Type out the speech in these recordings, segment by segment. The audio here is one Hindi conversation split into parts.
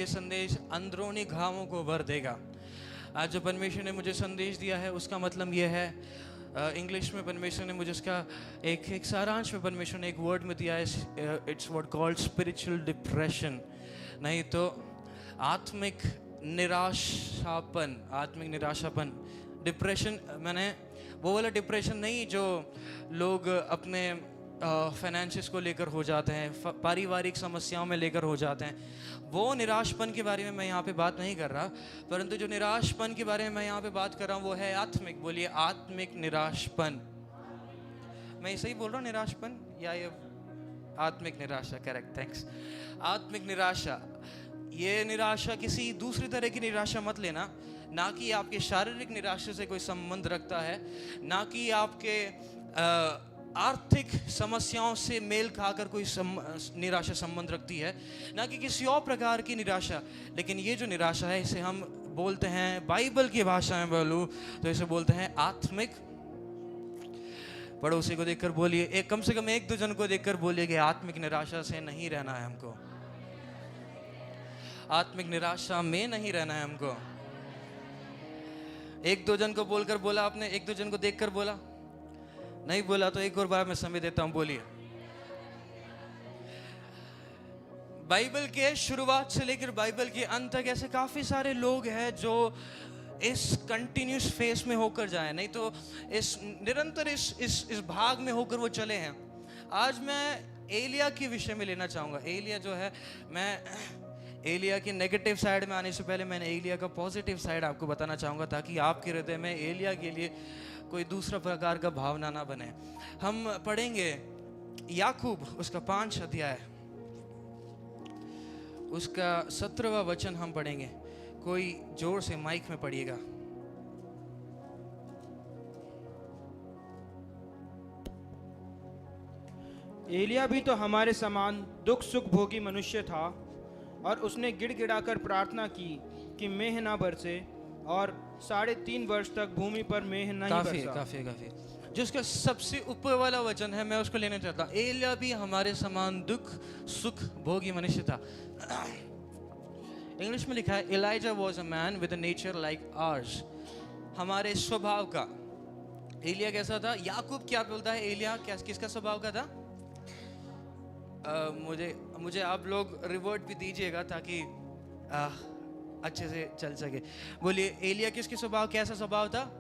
ये संदेश अंदरूनी घावों को भर देगा। आज जो परमेश्वर ने मुझे संदेश दिया है उसका मतलब ये है, इंग्लिश में परमेश्वर ने मुझे उसका एक सारांश में परमेश्वर ने एक वर्ड में दिया है, it's word called spiritual depression, नहीं तो आत्मिक निराशापन। डिप्रेशन मैंने वो वाला डिप्रेशन नहीं जो लोग अपने फाइनेंशियस को लेकर हो जाते हैं, पारिवारिक समस्याओं में लेकर हो जाते हैं, वो निराशपन के बारे में मैं यहाँ पे बात नहीं कर रहा, परंतु जो निराशपन के बारे में मैं यहाँ पे बात कर रहा हूँ वो है आत्मिक। बोलिए आत्मिक निराशपन। मैं सही बोल रहा हूँ निराशपन या ये आत्मिक निराशा? Correct, thanks. आत्मिक निराशा, ये निराशा किसी दूसरी तरह की निराशा मत लेना, ना कि आपके शारीरिक निराशा से कोई संबंध रखता है, ना कि आपके आर्थिक समस्याओं से मेल खाकर कोई निराशा संबंध रखती है, ना कि किसी और प्रकार की निराशा। लेकिन ये जो निराशा है इसे हम बोलते हैं, बाइबल की भाषा में बोलूं तो इसे बोलते हैं आत्मिक। पड़ोसी को देखकर बोलिए, एक कम से कम एक दो जन को देखकर बोलिए कि आत्मिक निराशा से नहीं रहना है हमको, आत्मिक निराशा में नहीं रहना है हमको। एक दो जन को बोलकर बोला आपने, एक दो जन को देखकर बोला? नहीं बोला तो एक और बार मैं समय देता हूं, बोलिए। बाइबल के शुरुआत से लेकर बाइबल के अंत तक ऐसे काफी सारे लोग हैं जो इस कंटिन्यूस फेस में होकर जाए, नहीं तो इस निरंतर इस भाग में होकर वो चले हैं। आज मैं एलिया के विषय में लेना चाहूंगा। एलिया जो है, मैं एलिया की नेगेटिव साइड में आने से पहले मैंने एलिया का पॉजिटिव साइड आपको बताना चाहूँगा, ताकि आपके हृदय में एलिया के लिए कोई दूसरा प्रकार का भावना ना बने। हम पढ़ेंगे याकूब उसका 5 अध्याय, उसका 17वां वचन हम पढ़ेंगे। कोई जोर से माइक में पढ़िएगा। एलिया भी तो हमारे समान दुख सुख भोगी मनुष्य था, और उसने गिड़गिड़ाकर प्रार्थना की कि मेह ना बरसे, और 3.5 वर्ष तक भूमि पर मेह नहीं बरसा। काफी जो उसका सबसे ऊपर वाला वचन है मैं उसको लेना चाहता हूँ। एलिया भी हमारे समान दुख सुख भोगी मनुष्य था। इंग्लिश में लिखा है Eliza was a man with a nature like ours, हमारे स्वभाव का। एलिया कैसा था? याकूब क्या बोलता है? एलिया क्या किसका स्वभाव का था? मुझे आप लोग रिवर्ट भी दीजिएगा ताकि अच्छे से चल सके। बोलिए एलिया किसके स्वभाव, कैसा स्वभाव था?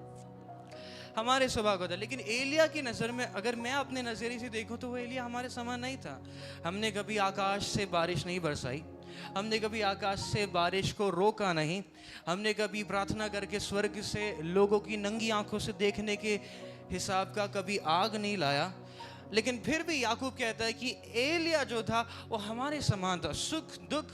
हमारे स्वभाव का था। लेकिन एलिया की नज़र में अगर मैं अपने नज़रिए से देखूं तो वो एलिया हमारे समान नहीं था। हमने कभी आकाश से बारिश नहीं बरसाई, हमने कभी आकाश से बारिश को रोका नहीं, हमने कभी प्रार्थना करके स्वर्ग से लोगों की नंगी आंखों से देखने के हिसाब का कभी आग नहीं लाया। लेकिन फिर भी याकूब कहता है कि एलिया जो था वो हमारे समान था, सुख दुख।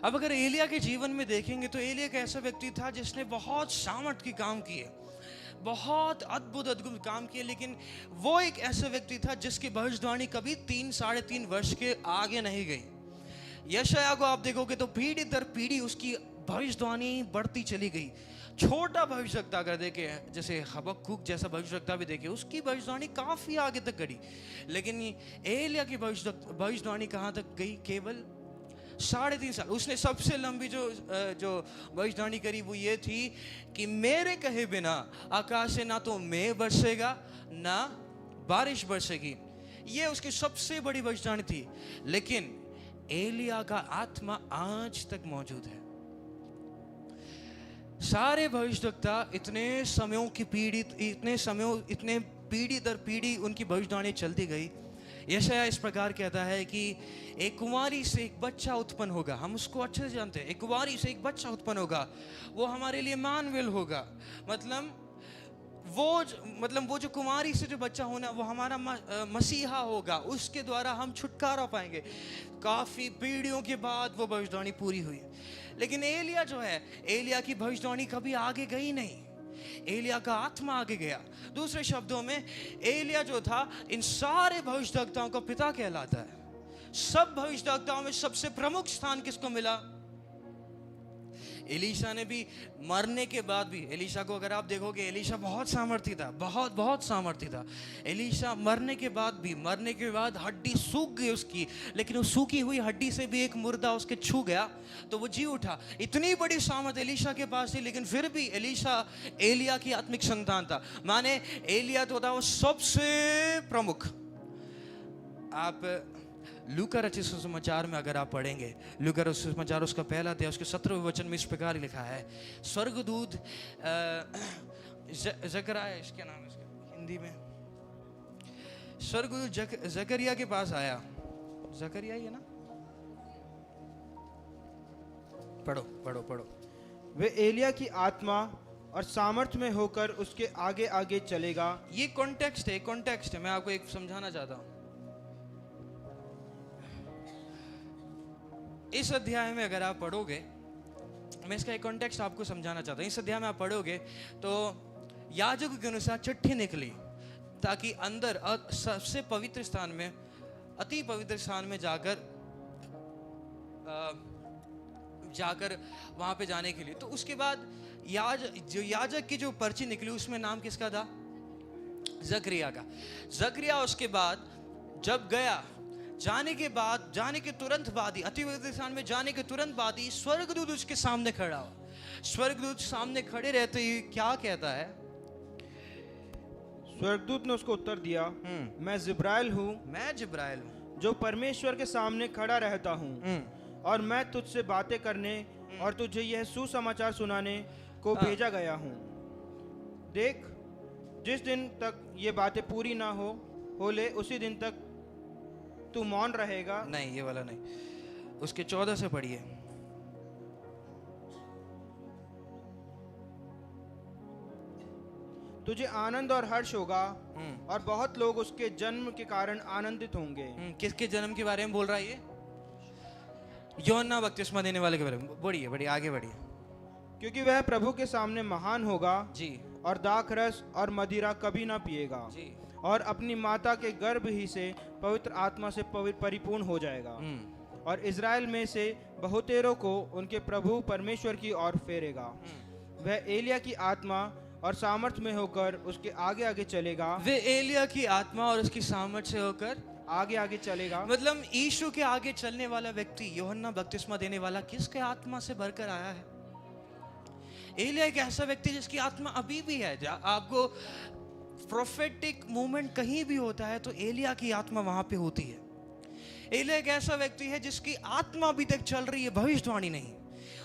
अब अगर एलिया के जीवन में देखेंगे तो एलिया एक ऐसा व्यक्ति था जिसने बहुत सामर्थ के काम किए, बहुत अद्भुत काम किए, लेकिन वो एक ऐसा व्यक्ति था जिसकी भविष्यवाणी कभी 3-3.5 वर्ष के आगे नहीं गई। यशायाह को आप देखोगे तो पीढ़ी दर पीढ़ी उसकी भविष्यवाणी बढ़ती चली गई। छोटा भविष्यवक्ता अगर देखे, जैसे हबक्कुक जैसा भविष्यवक्ता भी देखे, उसकी भविष्यवाणी काफी आगे तक गई, लेकिन एलिया की भविष्यवाणी कहाँ तक गई? केवल 3.5 साल। उसने सबसे लंबी जो भविष्यवाणी करी वो ये थी कि मेरे कहे बिना आकाश से ना तो मेघ बरसेगा ना बारिश बरसेगी। ये उसकी सबसे बड़ी भविष्यवाणी थी। लेकिन एलिया का आत्मा आज तक मौजूद है। सारे भविष्यवक्ता इतने पीढ़ी दर पीढ़ी उनकी भविष्यवाणी चलती गई। यशायाह इस प्रकार कहता है कि एक कुंवारी से एक बच्चा उत्पन्न होगा। हम उसको अच्छे से जानते हैं, एक कुंवारी से एक बच्चा उत्पन्न होगा, वो हमारे लिए इम्मानुएल होगा। मतलब वो जो कुंवारी से जो बच्चा होना वो हमारा मसीहा होगा, उसके द्वारा हम छुटकारा पाएंगे। काफी पीढ़ियों के बाद वो भविष्यवाणी पूरी हुई। लेकिन एलिया जो है, एलिया की भविष्यवाणी कभी आगे गई नहीं, एलिया का आत्मा आगे गया। दूसरे शब्दों में एलिया जो था इन सारे भविष्यवक्ताओं का पिता कहलाता है। सब भविष्यवक्ताओं में सबसे प्रमुख स्थान किसको मिला? एलीशा ने भी मरने के बाद भी, एलीशा को अगर आप देखोगे, एलीशा बहुत सामर्थी था, बहुत बहुत सामर्थी था। एलीशा मरने के बाद हड्डी सूख गई उसकी, लेकिन उस सूखी हुई हड्डी से भी एक मुर्दा उसके छू गया तो वो जी उठा। इतनी बड़ी सामर्थ एलीशा के पास थी, लेकिन फिर भी एलीशा एलिया की आत्मिक संतान था। माने एलिया तो था वो सबसे प्रमुख। आप लूका रचित सुसमाचार में अगर आप पढ़ेंगे, लूका रचित सुसमाचार उसका पहला अध्याय उसके 17वें वचन में इस प्रकार लिखा है, स्वर्गदूत जकरिया, इसके नाम इसके हिंदी में, स्वर्गदूत जकरिया के पास आया। जकरिया ही है ना? पढ़ो पढ़ो पढ़ो। वे एलिया की आत्मा और सामर्थ में होकर उसके आगे आगे चलेगा। ये कॉन्टेक्स्ट है, मैं आपको एक समझाना चाहता हूँ। इस अध्याय में अगर आप पढ़ोगे, मैं इसका एक कॉन्टेक्स्ट आपको समझाना चाहता हूँ। इस अध्याय में आप पढ़ोगे तो याजक के अनुसार चिट्ठी निकली ताकि अंदर सबसे पवित्र स्थान में, अति पवित्र स्थान में जाकर वहां पे जाने के लिए। तो उसके बाद याजक की जो पर्ची निकली उसमें नाम किसका था? जकरिया का। जकरिया उसके बाद जब गया, जाने के तुरंत बाद ही, अति पवित्र स्थान में जाने के तुरंत बाद ही स्वर्गदूत उसके सामने खड़ा हुआ। स्वर्गदूत सामने खड़े रहते ही क्या कहता है? स्वर्गदूत ने उसको उत्तर दिया, मैं जिब्राइल हूँ जो परमेश्वर के सामने खड़ा रहता हूँ, और मैं तुझसे बातें करने और तुझे यह सुसमाचार सुनाने को भेजा गया हूँ। देख, जिस दिन तक ये बातें पूरी ना हो ले, उसी दिन तक तू मौन रहेगा। नहीं, ये वाला नहीं, उसके 14 से पढ़िए। तुझे आनंद और हर्ष होगा और बहुत लोग उसके जन्म के कारण आनंदित होंगे। किसके जन्म के बारे में बोल रहा है ये? यूहन्ना बपतिस्मा देने वाले के बारे में। बढ़िए आगे बढ़िए। क्योंकि वह प्रभु के सामने महान होगा जी, और दाखरस और मदिरा कभी ना पिएगा जी, और अपनी माता के गर्भ ही से पवित्र आत्मा से परिपूर्ण हो जाएगा, और इज़राइल में से बहुतेरों को उनके प्रभु परमेश्वर की ओर फेरेगा। वह एलिया की आत्मा और सामर्थ में होकर उसके आगे आगे चलेगा। वे एलिया की आत्मा और उसकी सामर्थ से होकर आगे आगे चलेगा। मतलब यीशु के आगे चलने वाला व्यक्ति, यूहन्ना बपतिस्मा देने वाला, किसके आत्मा से भरकर आया है? एलिया एक ऐसा व्यक्ति जिसकी आत्मा अभी भी है। आपको प्रोफेटिक मूवमेंट कहीं भी होता है तो एलिया की आत्मा वहां पे होती है। एलिया एक ऐसा व्यक्ति है जिसकी आत्मा अभी तक चल रही है, भविष्यवाणी नहीं।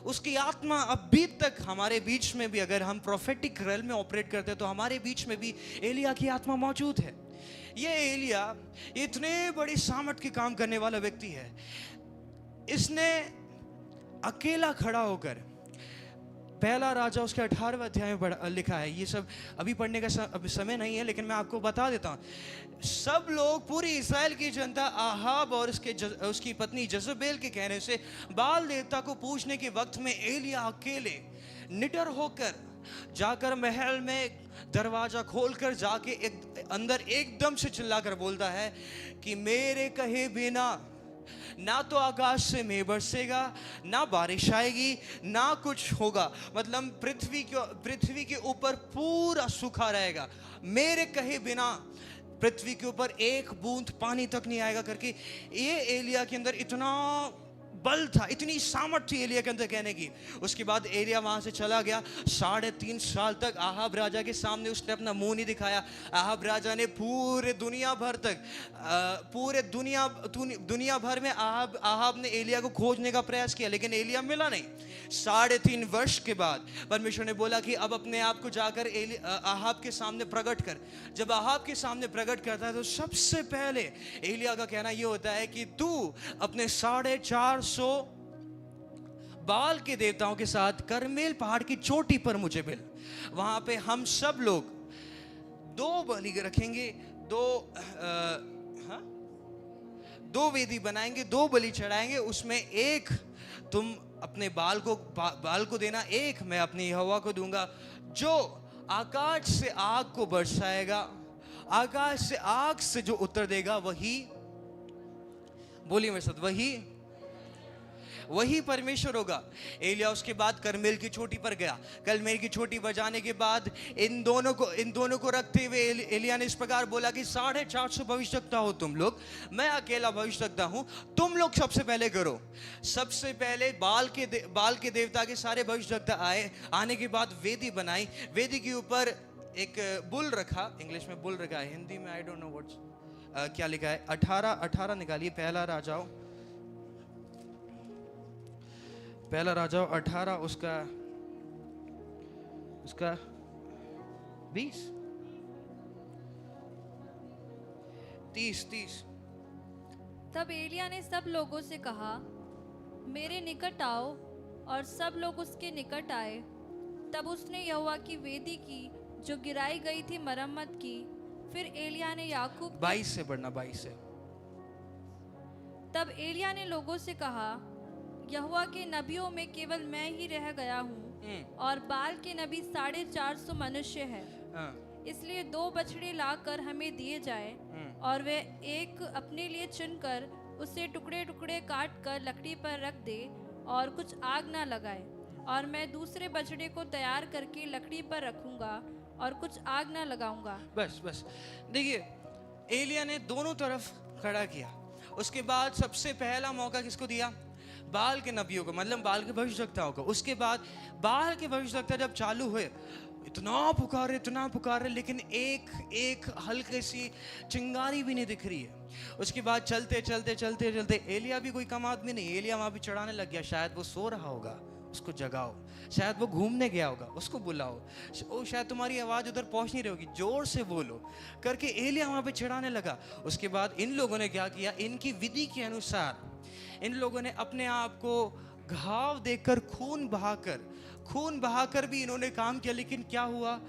उसकी आत्मा अभी तक हमारे बीच में भी, अगर हम प्रोफेटिक रेल में ऑपरेट करते हैं तो हमारे बीच में भी एलिया की आत्मा मौजूद है। ये एलिया इतने बड़ी सामर्थ के काम करने वाला व्यक्ति है। इसने अकेला खड़ा होकर, पहला राजा उसके 18वें अध्याय में लिखा है। ये सब अभी पढ़ने का अभी समय नहीं है, लेकिन मैं आपको बता देता हूँ। सब लोग, पूरी इस्राएल की जनता आहाब और उसकी पत्नी जज़ेबेल के कहने से बाल देवता को पूजने के वक्त में एलिया अकेले निडर होकर जाकर महल में दरवाजा खोलकर जाके अंदर एकदम से चिल्लाकर बोलता है कि मेरे कहे बिना ना तो आकाश से मेघ बरसेगा, ना बारिश आएगी, ना कुछ होगा। मतलब पृथ्वी के ऊपर पूरा सूखा रहेगा। मेरे कहे बिना पृथ्वी के ऊपर एक बूंद पानी तक नहीं आएगा करके। ये एलिया के अंदर इतना बल था, इतनी सामर्थ थी एलिया के अंदर कहने की। उसके बाद एलिया वहां से चला गया। 3.5 साल तक आहाब राजा के सामने उसने अपना मुंह नहीं दिखाया। आहाब राजा ने पूरे दुनिया भर में आहाब ने एलिया को खोजने का प्रयास किया, लेकिन एलिया मिला नहीं। 3.5 वर्ष के बाद परमेश्वर ने बोला कि अब अपने आप को जाकर आहाब के सामने प्रकट कर। जब आहाब के सामने प्रकट करता है तो सबसे पहले एलिया का कहना यह होता है कि तू अपने 450 बाल के देवताओं के साथ करमेल पहाड़ की चोटी पर मुझे मिल। वहां पे हम सब लोग 2 बलि रखेंगे, 2 वेदी बनाएंगे, 2 बलि चढ़ाएंगे। उसमें एक तुम अपने बाल को देना, एक मैं अपनी यहोवा को दूंगा। जो आकाश से आग को बरसाएगा, आकाश से आग से जो उत्तर देगा वही, बोलिए मेरे साथ, वही परमेश्वर होगा। एलिया उसके बाद करमेल की चोटी पर गया। करमेल की चोटी पर जाने के बाद इन दोनों को रखते हुए एलिया ने इस प्रकार बोला कि 450 भविष्यवक्ता हो तुम लोग, मैं अकेला भविष्यवक्ता हूं, तुम लोग सबसे पहले करो। सबसे पहले बाल के देवता के सारे भविष्यवक्ता आए। आने के बाद वेदी बनाई। वेदी के ऊपर एक बुल रखा, इंग्लिश में बुल रखा है, हिंदी में आई डोंट नो व्हाट्स क्या लिखा है। 18 निकालिए, पहला राजाओं 18 उसका 20 30। तब एलिया ने सब लोगों से कहा, मेरे निकट आओ, और सब लोग उसके निकट आए। तब उसने यहोवा की वेदी की जो गिराई गई थी मरम्मत की। फिर एलिया ने याकूब 22 से पढ़ना, 22 से। तब एलिया ने लोगों से कहा, यहोवा के नबियों में केवल मैं ही रह गया हूँ, और बाल के नबी 450 मनुष्य है। हाँ, इसलिए 2 बछड़े लाकर हमें दिए जाए, और वे एक अपने लिए चुनकर उसे टुकड़े टुकड़े काट कर लकड़ी पर रख दे, और कुछ आग ना लगाए। और मैं दूसरे बछड़े को तैयार करके लकड़ी पर रखूंगा, और कुछ आग ना लगाऊंगा। बस देखिए, एलिया ने दोनों तरफ खड़ा किया। उसके बाद सबसे पहला मौका किसको दिया? बाल के नबियों को, मतलब बाल के भविष्यवक्ताओं को। उसके बाद बाल के भविष्यवक्ता जब चालू हुए, इतना पुकारे, लेकिन एक हल्की सी चिंगारी भी नहीं दिख रही है। उसके बाद चलते एलिया भी कोई कम आदमी नहीं, एलिया वहां भी चढ़ाने लग गया। शायद वो सो रहा होगा, उसको जगाओ। शायद वो घूमने गया होगा, उसको बुलाओ। ओ शायद तुम्हारी आवाज उधर पहुंच नहीं रही होगी, जोर से बोलो करके एलिया वहां पे चढ़ाने लगा। उसके बाद इन लोगों ने क्या किया? इनकी विधि के अनुसार इन लोगों ने अपने आप को घाव देकर खून बहाकर भी इन्होंने काम किया। लेकिन क्या हुआ?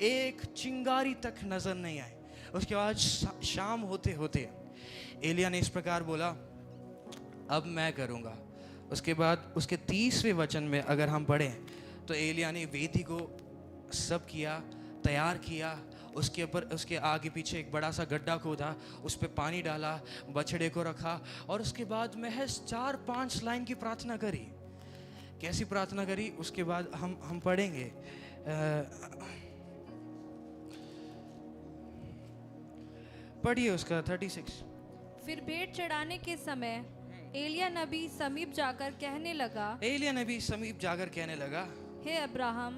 एक चिंगारी तक नजर नहीं आई। उसके बाद शाम होते होते एलिया ने इस प्रकार बोला, अब मैं करूंगा। उसके बाद उसके 30वें वचन में अगर हम पढ़ें तो एलिया ने वेदी को सब किया, तैयार किया। उसके ऊपर उसके आगे पीछे एक बड़ा सा गड्ढा खोदा, उस पर पानी डाला, बछड़े को रखा, और उसके बाद महज 4-5 लाइन की प्रार्थना करी। कैसी प्रार्थना करी उसके बाद हम पढ़ेंगे। पढ़िए उसका 36। फिर भेंट चढ़ाने के समय एलिया नबी समीप जाकर कहने लगा, हे अब्राहम,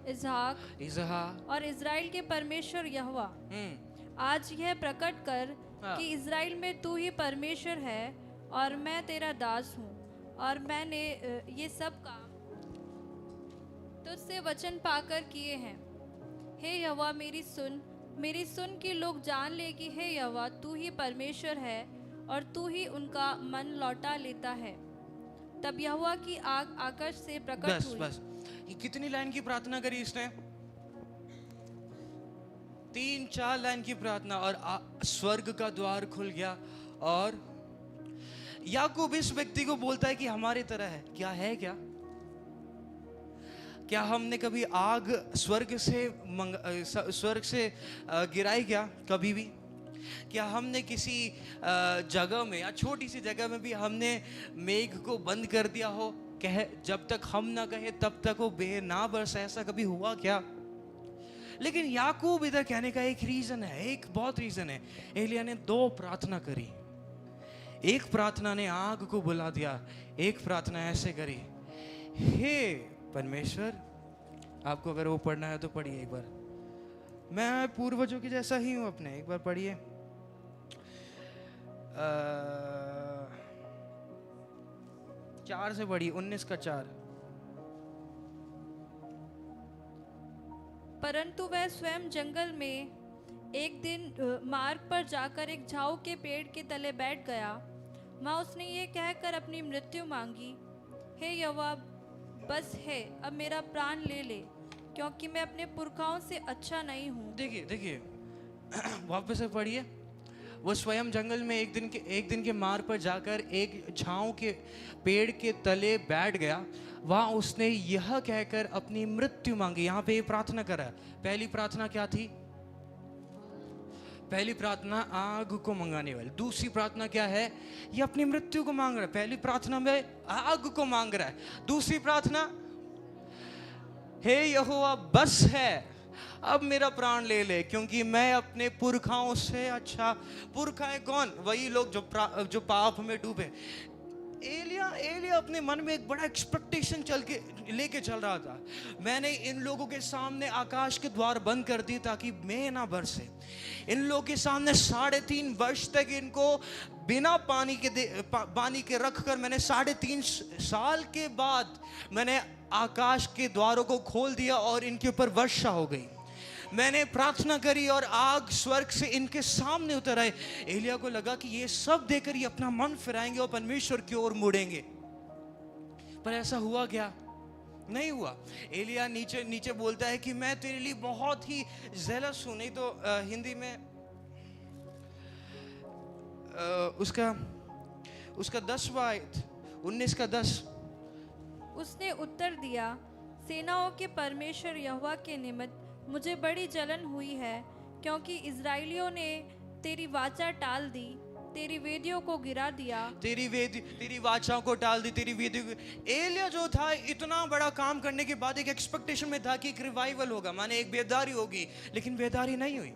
इसहाक और इज़राइल के परमेश्वर यहोवा, आज यह प्रकट कर कि इज़राइल में तू ही परमेश्वर है, और मैं तेरा दास हूँ, और मैंने ये सब काम तुझसे वचन पाकर किए हैं। हे यहोवा, मेरी सुन कि लोग जान ले कि हे यहोवा तू ही परमेश्वर है, और तू ही उनका मन लौटा लेता है। तब यहोवा की आग आकाश से प्रकट हुई। बस ये कितनी लाइन की प्रार्थना करी इसने? 3-4 लाइन की प्रार्थना, और स्वर्ग का द्वार खुल गया। और याकूब इस व्यक्ति को बोलता है कि हमारे तरह है। क्या है? क्या हमने कभी आग स्वर्ग से गिराई क्या? कभी भी? क्या हमने किसी जगह में या छोटी सी जगह में भी हमने मेघ को बंद कर दिया हो, जब तक हम ना कहे तब तक वो ना बरसे? ऐसा कभी हुआ क्या? लेकिन याकूब इधर कहने का एक रीजन है, एक बहुत रीजन है। एलिया ने 2 प्रार्थना करी। एक प्रार्थना ने आग को बुला दिया, एक प्रार्थना ऐसे करी, हे परमेश्वर। आपको अगर वो पढ़ना है तो पढ़िए एक बार। मैं पूर्वजों के जैसा ही हूं अपने, एक बार पढ़िए। 4 से पढ़िए, 19 का 4। परंतु वह स्वयं जंगल में एक दिन मार्ग पर जाकर एक झाऊ के पेड़ के तले बैठ गया। वहाँ उसने ये कहकर अपनी मृत्यु मांगी, हे यहोवा, बस है, अब मेरा प्राण ले ले, क्योंकि मैं अपने पुरखाओं से अच्छा नहीं हूँ। देखिए वापस से पढ़िए। वो स्वयं जंगल में एक दिन के मार्ग पर जाकर एक झाऊ के पेड़ के तले बैठ गया। वहाँ उसने यह कहकर अपनी मृत्यु मांगी। यहाँ पे ये प्रार्थना करा। पहली प्रार्थना क्या थी? पहली प्रार्थना आग को मंगाने वाली। दूसरी प्रार्थना क्या है? ये अपनी मृत्यु को मांग रहा है। पहली प्रार्थना में आग को मांग रहा है। दूसरी प्रार्थना, हे यहोवा बस है, अब मेरा प्राण ले ले, क्योंकि मैं अपने पुरखाओं से अच्छा। पुरखा है कौन? वही लोग जो पाप में डूबे। एलिया अपने मन में एक बड़ा एक्सपेक्टेशन लेके चल रहा था। मैंने इन लोगों के सामने आकाश के द्वार बंद कर दिए ताकि मेघ ना बरसे। इन लोगों के सामने 3.5 वर्ष तक इनको बिना पानी के रख कर मैंने 3.5 साल के बाद मैंने आकाश के द्वारों को खोल दिया और इनके ऊपर वर्षा हो गई। मैंने प्रार्थना करी और आग स्वर्ग से इनके सामने उतर आए। एलिया को लगा कि ये सब देखकर ये अपना मन फिराएंगे और परमेश्वर की ओर मुड़ेंगे, पर ऐसा हुआ क्या? नहीं हुआ। एलिया नीचे बोलता है कि मैं तेरे लिए बहुत ही जेलस हूं। नहीं तो हिंदी में उसका 10वां आयत 19 का 10। उसने उत्तर दिया, सेनाओं के परमेश्वर यहोवा के निमित्त मुझे बड़ी जलन हुई है, क्योंकि इज़राइलियों ने तेरी वाचा टाल दी, तेरी वेदियों को गिरा दिया। तेरी वाचाओं को टाल दी, तेरी वेदियों को। एलिया जो था, इतना बड़ा काम करने के बाद एक एक्सपेक्टेशन में था कि एक रिवाइवल होगा, माने एक बेदारी होगी, लेकिन बेदारी नहीं हुई।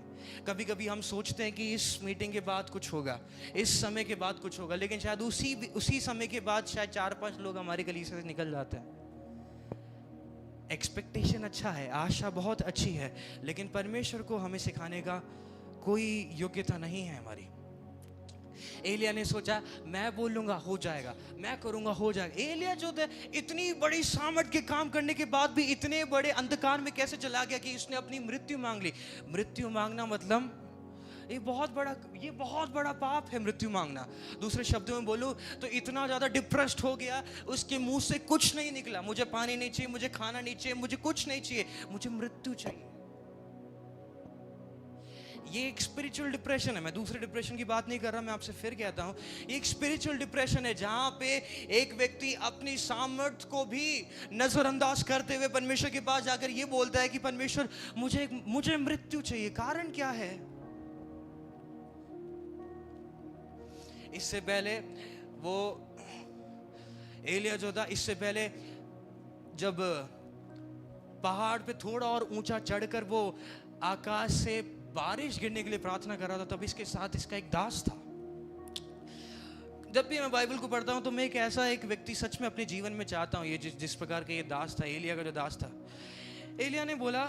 कभी कभी हम सोचते हैं कि इस मीटिंग के बाद कुछ होगा, इस समय के बाद कुछ होगा, लेकिन शायद उसी समय के बाद शायद 4-5 लोग हमारी गली से निकल जाते हैं। एक्सपेक्टेशन अच्छा है, आशा बहुत अच्छी है, लेकिन परमेश्वर को हमें सिखाने का कोई योग्यता नहीं है हमारी। एलिया ने सोचा मैं बोलूंगा हो जाएगा, मैं करूंगा हो जाएगा। एलिया जो था, इतनी बड़ी सामर्थ के काम करने के बाद भी इतने बड़े अंधकार में कैसे चला गया कि उसने अपनी मृत्यु मांग ली। मृत्यु मांगना मतलब ये बहुत बड़ा पाप है, मृत्यु मांगना। दूसरे शब्दों में बोलूं तो इतना ज्यादा डिप्रेस्ड हो गया, उसके मुंह से कुछ नहीं निकला। मुझे पानी नहीं चाहिए, मुझे खाना नहीं चाहिए, मुझे कुछ नहीं चाहिए, मुझे मृत्यु चाहिए। ये एक स्पिरिचुअल डिप्रेशन है। मैं दूसरे डिप्रेशन की बात नहीं कर रहा, मैं आपसे फिर कहता हूं, ये एक स्पिरिचुअल डिप्रेशन है जहां पे एक व्यक्ति अपनी सामर्थ्य को भी नजरअंदाज करते हुए परमेश्वर के पास जाकर ये बोलता है कि परमेश्वर मुझे मृत्यु चाहिए। कारण क्या है? इससे पहले वो एलिया जो था, इससे पहले जब पहाड़ पे थोड़ा और ऊंचा चढ़कर वो आकाश से बारिश गिरने के लिए प्रार्थना कर रहा था, तब इसके साथ इसका एक दास था। जब भी मैं बाइबल को पढ़ता हूं तो मैं एक व्यक्ति सच में अपने जीवन में चाहता हूं, ये जिस प्रकार का ये दास था, एलिया का जो दास था। एलिया ने बोला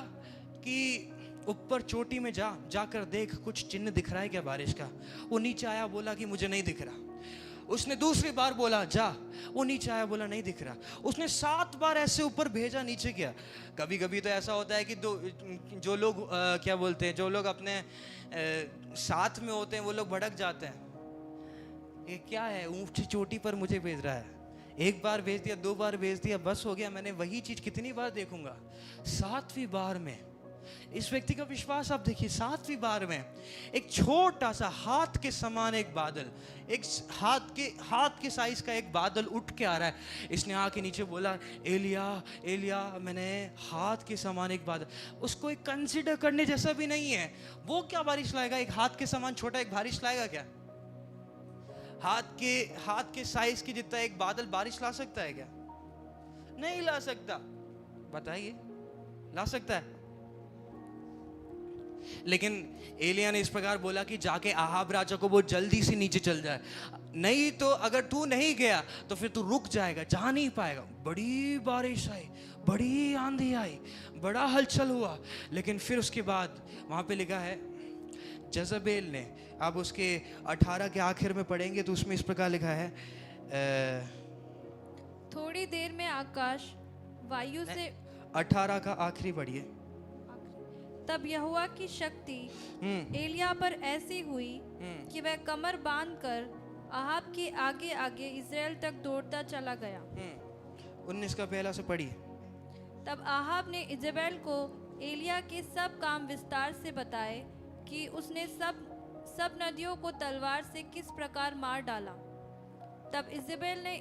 कि ऊपर चोटी में जाकर देख, कुछ चिन्ह दिख रहा है क्या बारिश का? वो नीचे आया, बोला कि मुझे नहीं दिख रहा। उसने दूसरी बार बोला जा, वो नीचे आया, बोला नहीं दिख रहा। उसने 7 बार ऐसे ऊपर भेजा, नीचे किया। कभी कभी तो ऐसा होता है कि जो लोग क्या बोलते हैं, जो लोग अपने साथ में होते हैं वो लोग भड़क जाते हैं। ये क्या है, ऊंची चोटी पर मुझे भेज रहा है। 1 बार भेज दिया, 2 बार भेज दिया, बस हो गया। मैंने वही चीज कितनी बार देखूंगा? 7वीं बार में इस व्यक्ति का विश्वास आप देखिए। 7वीं बार में एक छोटा सा हाथ के समान एक बादल, एक हाथ के साइज का एक बादल उठ के आ रहा है। इसने आके नीचे बोला, एलिया एलिया, मैंने हाथ के समान एक बादल। उसको एक कंसीडर करने जैसा भी नहीं है। वो क्या बारिश लाएगा? एक हाथ के समान छोटा एक बारिश लाएगा क्या? हाथ के साइज की जितना एक बादल बारिश ला सकता है क्या? नहीं ला सकता। बताइए, ला सकता है? लेकिन एलिया ने इस प्रकार बोला कि जाके आहाब राजा को वो जल्दी से नीचे चल जाए, नहीं तो अगर तू नहीं गया तो फिर तू रुक जाएगा, जा नहीं पाएगा। बड़ी बारिश आई, बड़ी आंधी आई, बड़ा हलचल हुआ। लेकिन फिर उसके बाद वहां पे लिखा है, जज़बेल ने, अब उसके 18 के आखिर में पढ़ेंगे तो उसमें इस प्रकार लिखा है, थोड़ी देर में आकाश वायु से 18 का आखिरी पढ़िए। तब यहोवा की शक्ति एलिया पर ऐसी हुई कि वह कमर बांधकर आहाब के आगे आगे इज़राइल तक दौड़ता चला गया। 19 का पहला से पढ़िए। तब आहाब ने इजेबेल को एलिया के सब काम विस्तार से बताए कि उसने सब नदियों को तलवार से किस प्रकार मार डाला। तब इजेबेल ने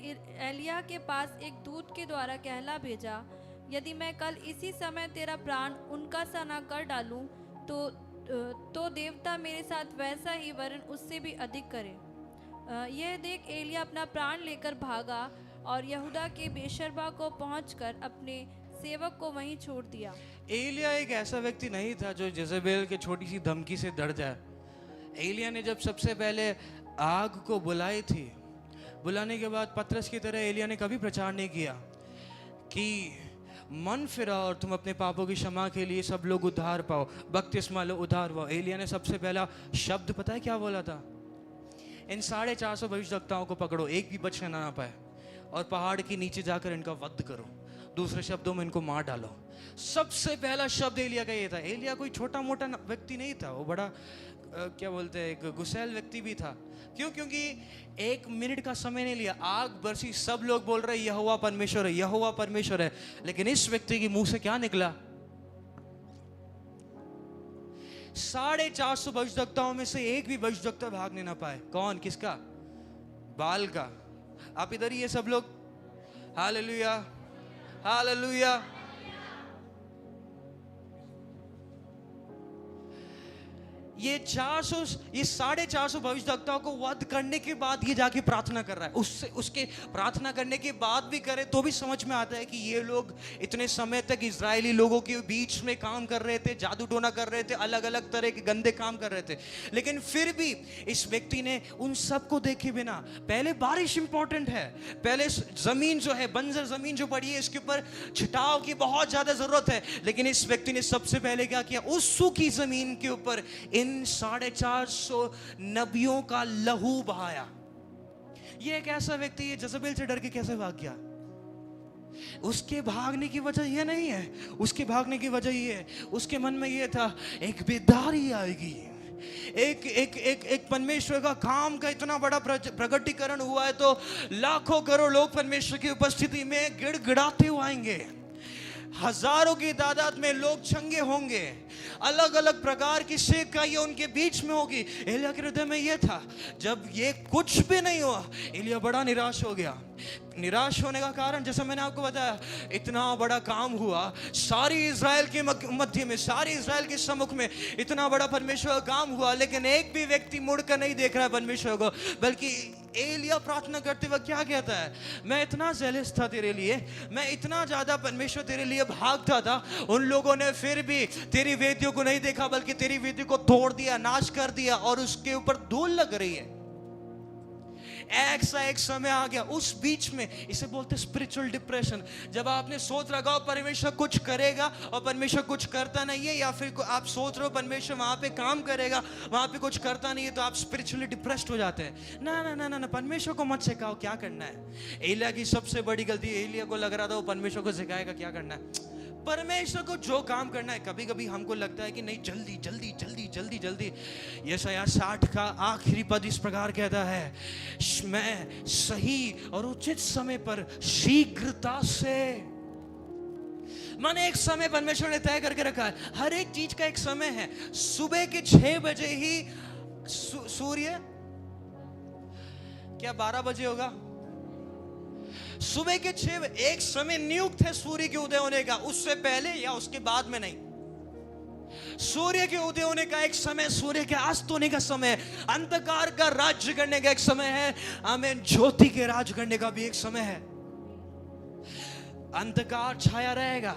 एलिया के पास एक दूत के द्वारा कहला भेजा, यदि मैं कल इसी समय तेरा प्राण उनका सा न कर डालूं तो तो देवता मेरे साथ वैसा ही वरन उससे भी अधिक करे। यह देख एलिया अपना प्राण लेकर भागा और यहूदा के बेशरबा को पहुंचकर अपने सेवक को वहीं छोड़ दिया। एलिया एक ऐसा व्यक्ति नहीं था जो जजेबेल के छोटी सी धमकी से डर जाए। एलिया ने जब सबसे पहले आग को बुलाई थी, बुलाने के बाद पतरस की तरह एलिया ने कभी प्रचार नहीं किया कि मन फिरा और तुम अपने पापों की क्षमा के लिए सब लोग उद्धार पाओ, बपतिस्मा लो, उद्धार पाओ। एलिया ने सबसे पहला शब्द पता है क्या बोला था? इन 450 भविष्यवक्ताओं को पकड़ो, एक भी बचना ना पाए, और पहाड़ के नीचे जाकर इनका वध करो, दूसरे शब्दों में इनको मार डालो। सबसे पहला शब्द एलिया का ये था। एलिया कोई छोटा मोटा व्यक्ति नहीं था, वो बड़ा क्या बोलते हैं, एक गुस्सैल व्यक्ति भी था। क्यों? क्योंकि 1 मिनट का समय नहीं लिया, आग बरसी, सब लोग बोल रहे यहोवा परमेश्वर है, यहोवा परमेश्वर है, लेकिन इस व्यक्ति के मुंह से क्या निकला? 450 भविष्यवक्ताओं में से एक भी भविष्यवक्ता भागने ना पाए। कौन? किसका? बाल का। आप इधर ही ये सब लोग हालेलुया हालेलुया। ये 450 भविष्यवक्ताओं को वध करने के बाद ये जाके प्रार्थना कर रहा है। उसके प्रार्थना करने के बाद भी करे तो भी समझ में आता है कि ये लोग इतने समय तक इजरायली लोगों के बीच में काम कर रहे थे, जादू टोना कर रहे थे, अलग अलग तरह के गंदे काम कर रहे थे, लेकिन फिर भी इस व्यक्ति ने उन सबको देखे बिना, पहले बारिश इंपॉर्टेंट है, पहले जमीन जो है, बंजर जमीन जो पड़ी है, इसके ऊपर छिटाव की बहुत ज्यादा जरूरत है, लेकिन इस व्यक्ति ने सबसे पहले क्या किया? उस सूखी जमीन के ऊपर इन 450 नबियों का लहू बहाया। ये एक ऐसा व्यक्ति है, जजेबेल से डर के कैसे भाग गया? उसके भागने की वजह यह नहीं है, उसके भागने की वजह ये है, उसके मन में यह था एक बेदारी आएगी, एक परमेश्वर का काम का इतना बड़ा प्रगटीकरण हुआ है तो लाखों करोड़ लोग परमेश्वर की उपस्थिति में गिड़गिड़ाते हुए आएंगे, हजारों की तादाद में लोग चंगे होंगे, अलग अलग प्रकार की सेवकाई उनके बीच में होगी। एलिया के हृदय में यह था। जब ये कुछ भी नहीं हुआ, एलिया बड़ा निराश हो गया। निराश होने का कारण जैसा मैंने आपको बताया, इतना बड़ा काम हुआ, सारी इजराइल के मध्य में, सारी इजराइल के सम्मुख में इतना बड़ा परमेश्वर का काम हुआ, लेकिन एक भी व्यक्ति मुड़कर नहीं देख रहा है परमेश्वर को। बल्कि एलिया प्रार्थना करते वक्त क्या कहता है? मैं इतना जेलस था तेरे लिए, मैं इतना ज्यादा परमेश्वर तेरे लिए भागता था, उन लोगों ने फिर भी तेरी वेदियों को नहीं देखा, बल्कि तेरी वेदियों को तोड़ दिया, नाश कर दिया, और उसके ऊपर धूल लग रही है। ऐसा एक समय आ गया, उस बीच में इसे बोलते स्पिरिचुअल डिप्रेशन। जब आपने सोच रखा हो परमेश्वर कुछ करेगा और परमेश्वर कुछ करता नहीं है, या फिर आप सोच रहे हो परमेश्वर वहां पे काम करेगा, वहां पे कुछ करता नहीं है, तो आप स्पिरिचुअली डिप्रेस्ड हो जाते हैं। ना ना ना ना, परमेश्वर को मत सिखाओ क्या करना है। एलिया की सबसे बड़ी गलती, एलिया को लग रहा था वो परमेश्वर को सिखाएगा क्या करना है। परमेश्वर को जो काम करना है, कभी कभी हमको लगता है कि नहीं, जल्दी जल्दी जल्दी जल्दी जल्दी। यशायाह 60 का आखिरी पद इस प्रकार कहता है, मैं सही और उचित समय पर शीघ्रता से। माने एक समय परमेश्वर ने तय करके रखा है, हर एक चीज का एक समय है। सुबह के 6 बजे ही सूर्य, क्या 12 बजे होगा? सुबह के 6 बजे एक समय नियुक्त है सूर्य के उदय होने का, उससे पहले या उसके बाद में नहीं। सूर्य के उदय होने का एक समय, सूर्य के अस्त होने का समय, अंधकार का राज्य करने का एक समय है, आमीन, ज्योति के राज करने का भी एक समय है। अंधकार छाया रहेगा,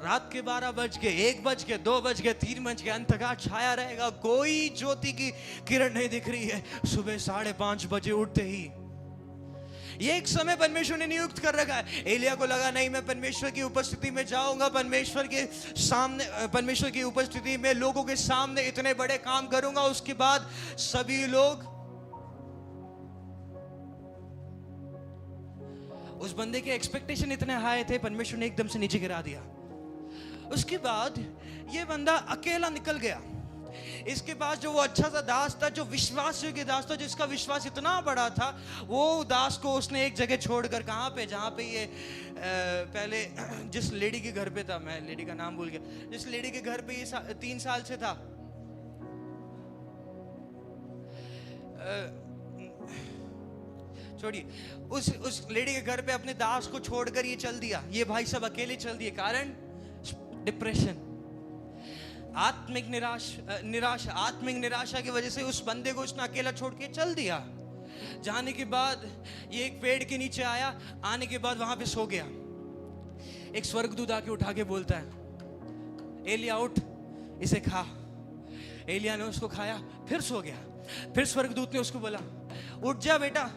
रात के 12 बज के, 1 बज के, 2 बज के, 3 बज के अंधकार छाया रहेगा, कोई ज्योति की किरण नहीं दिख रही है। सुबह 5:30 बजे उठते ही ये एक समय परमेश्वर ने नियुक्त कर रखा है। एलिया को लगा नहीं, मैं परमेश्वर की उपस्थिति में जाऊंगा, परमेश्वर के सामने, परमेश्वर की उपस्थिति में लोगों के सामने इतने बड़े काम करूंगा, उसके बाद सभी लोग। उस बंदे के एक्सपेक्टेशन इतने हाई थे, परमेश्वर ने एकदम से नीचे गिरा दिया। उसके बाद ये बंदा अकेला निकल गया। इसके बाद जो वो अच्छा सा दास था, जो विश्वास योग्य दास था, जिसका विश्वास इतना बड़ा था, वो दास को उसने एक जगह छोड़कर, कहाँ पे, जहाँ पे ये पहले जिस लेडी के घर पे था, मैं लेडी का नाम भूल गया, जिस लेडी के घर पे ये 3 साल से था, छोड़िए, उस लेडी के घर पे अपने दास को छोड़कर ये चल दिया। ये भाई सब अकेले चल दिए, कारण डिप्रेशन। आत्मिक निराशा की वजह से उस बंदे को उसने अकेला छोड़ के चल दिया। जाने के बाद ये एक पेड़ के नीचे आया, आने के बाद वहां पे सो गया। एक स्वर्गदूत आके उठा के बोलता है, एलिया उठ, इसे खा। एलिया ने उसको खाया, फिर सो गया। फिर स्वर्गदूत ने उसको बोला, उठ जा बेटा।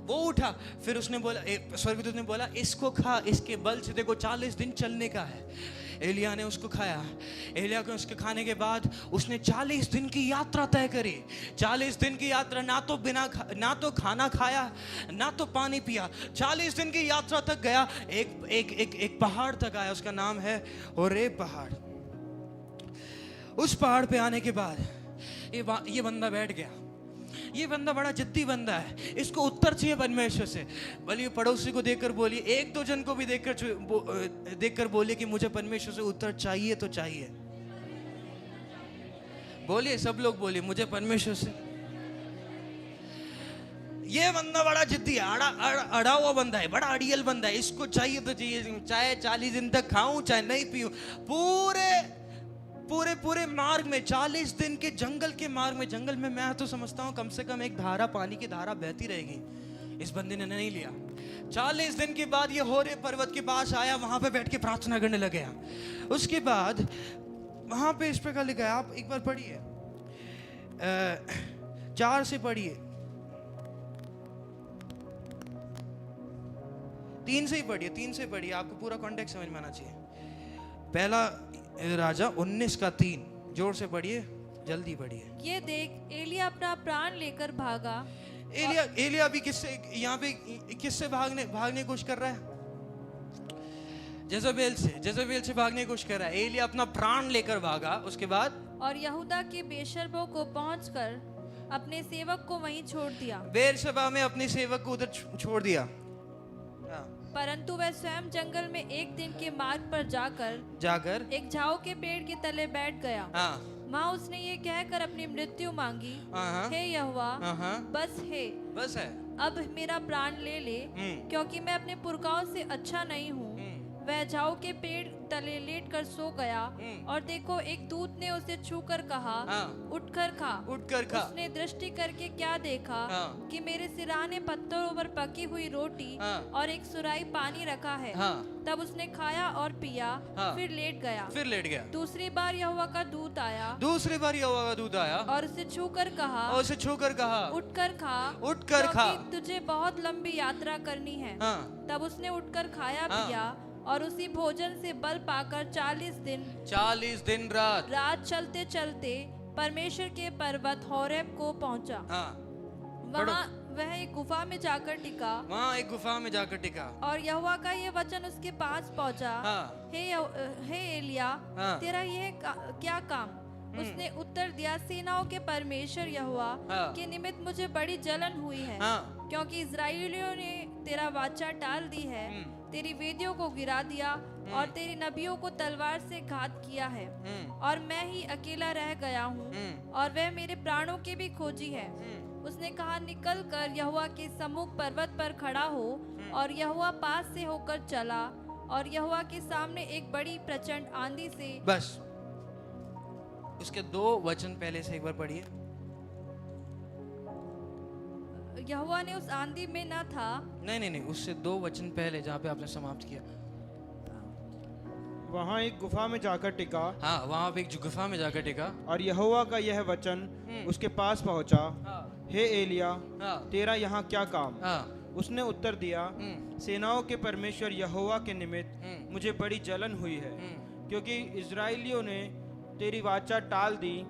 वो उठा, फिर उसने बोला, स्वर्गदूत ने बोला, इसको खा, इसके बल से देखो 40 दिन चलने का है। एलिया ने उसको खाया। एलिया को उसके खाने के बाद उसने 40 दिन की यात्रा तय करी। 40 दिन की यात्रा, ना तो खाना खाया, ना तो पानी पिया। 40 दिन की यात्रा तक गया। एक पहाड़ तक आया, उसका नाम है होरेब पहाड़। उस पहाड़ पे आने के बाद ये बंदा बैठ गया। ये बंदा बड़ा जिद्दी बंदा है, इसको उत्तर चाहिए परमेश्वर से। बोलिए, पड़ोसी को देखकर बोलिए, एक दो जन को भी देखकर बोलिए कि मुझे परमेश्वर से उत्तर चाहिए तो चाहिए। बोलिए, सब लोग बोलिए, मुझे परमेश्वर से। ये बंदा बड़ा जिद्दी है, अड़ा हुआ बंदा है, बड़ा अड़ियल बंदा है। इसको चाहिए तो चाहिए, चाहे 40 दिन तक खाऊं चाहे नहीं पीऊं। पूरे मार्ग में, 40 दिन के जंगल के मार्ग में, जंगल में मैं तो समझता हूँ कम से कम एक धारा, पानी की धारा बहती रहेगी। इस बंदे ने नहीं लिया। 40 दिन के बाद ये होरेब पर्वत के पास आया, वहां पे बैठ के प्रार्थना करने लग गया। उसके बाद वहां पे इस प्रकार लिखा है, आप एक बार पढ़िए, 4 से पढ़िए, 3 से ही पढ़िए, 3 से पढ़िए, आपको पूरा कॉन्टेक्स्ट समझ में आना चाहिए। पहला राजा 19 का 3, जोर से पढ़िए, जल्दी पढ़िए। ये देख, एलिया अपना प्राण लेकर भागा। एलिया अभी यहाँ पे किससे भागने की कोशिश कर रहा है? जेजबेल से भागने की कोशिश कर रहा है। एलिया अपना प्राण लेकर भागा। उसके बाद, और यहूदा के बेशर्बों को पहुंचकर अपने सेवक को वहीं छोड़ दिया। बेरशबा में अपने सेवक को उधर छोड़ दिया। परंतु वह स्वयं जंगल में एक दिन के मार्ग पर जाकर एक झाऊ के पेड़ के तले बैठ गया। वहाँ उसने ये कहकर अपनी मृत्यु मांगी, हे यहोवा, बस है, अब मेरा प्राण ले क्योंकि मैं अपने पुरखाओं से अच्छा नहीं हूँ। वह झाऊ के पेड़ तले लेटकर सो गया, और देखो, एक दूत ने उसे छूकर कहा, उठकर खा। उसने दृष्टि करके क्या देखा कि मेरे सिरहाने पत्थरों पर पकी हुई रोटी और एक सुराही पानी रखा है। तब उसने खाया और पिया, फिर लेट गया। दूसरी बार यहोवा का दूत आया और उसे छूकर कहा, उठकर खा, क्योंकि तुझे बहुत लंबी यात्रा करनी है। तब उसने उठकर खाया पिया, और उसी भोजन से बल पाकर 40 दिन रात चलते चलते परमेश्वर के पर्वत होरेब को पहुंचा। वहाँ वह एक गुफा में जाकर टिका। और यहोवा का ये वचन उसके पास पहुंचा, हे एलिया, तेरा यह क्या काम? उसने उत्तर दिया, सेनाओं के परमेश्वर यहोवा के निमित्त मुझे बड़ी जलन हुई है, क्योंकि इस्राएलियों ने तेरा वाचा टाल दी है, तेरी वेदियों को गिरा दिया और तेरी नबियों को तलवार से घात किया है। और मैं ही अकेला रह गया हूँ, और वह मेरे प्राणों के भी खोजी है। उसने कहा, निकल कर यहोवा के सम्मुख पर्वत पर खड़ा हो। और यहोवा पास से होकर चला, और यहोवा के सामने एक बड़ी प्रचंड आंधी से। बस उसके 2 वचन पहले से एक बार पढ़िए। यहोवा ने उस आंधी में न था। नहीं, उससे 2 वचन पहले, जहाँ पे आपने समाप्त किया। वहाँ एक गुफा में जाकर टिका। वहाँ पे एक गुफा में जाकर टिका। और यहोवा का यह वचन उसके पास पहुँचा, हे एलिया, तेरा यहाँ क्या काम? उसने उत्तर दिया, सेनाओं के परमेश्वर यहोवा के निमित्त मुझे बड़ी जलन हुई है, क्योंकि इजराइलियों ने तेरी वाचा टाल दी,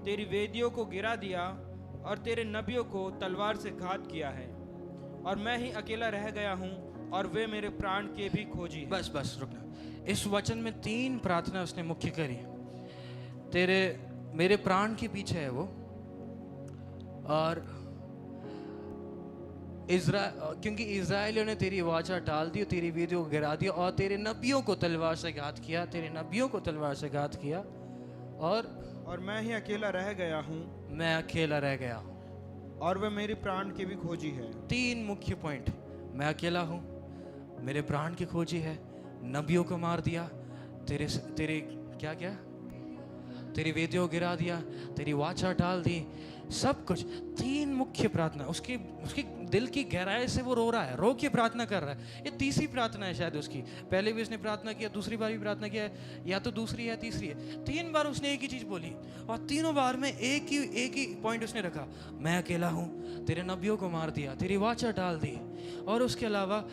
तेरी वेदियों को गिरा दिया और तेरे नबियों को तलवार से घात किया है। और मैं ही अकेला रह गया हूँ, और वे मेरे प्राण के भी खोजी है। बस रुकना। इस वचन में 3 प्रार्थना उसने मुख्य करी। मेरे प्राण के पीछे है वो, और क्योंकि इज़राइलियों ने तेरी वाचा टाल दी, तेरी वेदियों को गिरा दिया, और तेरे नबियों को तलवार से घात किया, और मैं ही अकेला रह गया हूँ, और वह मेरे प्राण के भी खोजी है। 3 मुख्य पॉइंट। मैं अकेला हूँ, मेरे प्राण की खोजी है, नबियों को मार दिया, तेरे क्या तेरी वेदियों गिरा दिया, तेरी वाचा डाल दी, सब कुछ। 3 मुख्य प्रार्थना, उसकी उसकी दिल की गहराई से वो रो रहा है, रो के प्रार्थना कर रहा है। ये तीसरी प्रार्थना है शायद उसकी। पहले भी उसने प्रार्थना किया, दूसरी बार भी प्रार्थना किया, या तो दूसरी है तीसरी है। 3 बार उसने एक ही चीज बोली, और तीनों बार में एक ही पॉइंट उसने रखा, मैं अकेला हूँ, तेरे नबियों को मार दिया, तेरी वाचा डाल दी, और उसके अलावा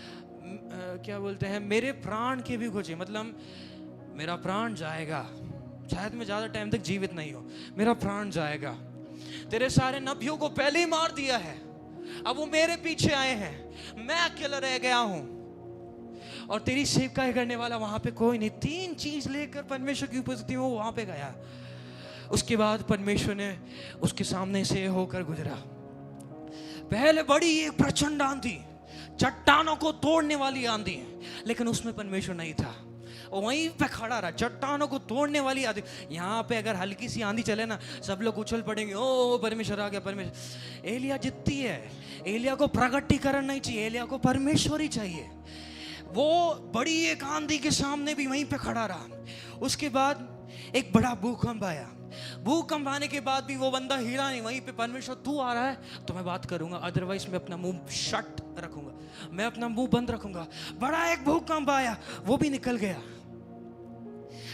क्या बोलते हैं, मेरे प्राण के भी खोजे, मतलब मेरा प्राण जाएगा, शायद मैं ज्यादा टाइम तक जीवित नहीं हूँ, मेरा प्राण जाएगा, तेरे सारे नबियों को पहले ही मार दिया है, अब वो मेरे पीछे आए हैं, मैं अकेला रह गया हूं, और तेरी सेवकाई करने वाला वहां पे कोई नहीं। 3 चीज लेकर परमेश्वर की उपस्थिति में वो वहां पे गया। उसके बाद परमेश्वर ने उसके सामने से होकर गुजरा। पहले बड़ी एक प्रचंड आंधी, चट्टानों को तोड़ने वाली आंधी, लेकिन उसमें परमेश्वर नहीं था, वहीं पे खड़ा रहा, चट्टानों को तोड़ने वाली आंधी। यहाँ पे अगर हल्की सी आंधी चले ना, सब लोग उछल पड़ेंगे, ओ परमेश्वर आ गया, परमेश्वर। एलिया जितती है, एलिया को प्रगटीकरण नहीं चाहिए, एलिया को परमेश्वर ही चाहिए। वो बड़ी एक आंधी के सामने भी वहीं पे खड़ा रहा। उसके बाद एक बड़ा भूकंप आया। भूकंप आने के बाद भी वो बंदा हिला नहीं, वहीं पे परमेश्वर तू आ रहा है तो मैं बात करूंगा, अदरवाइज मैं अपना मुंह शट रखूंगा, मैं अपना मुंह बंद रखूंगा। बड़ा एक भूकंप आया, वो भी निकल गया।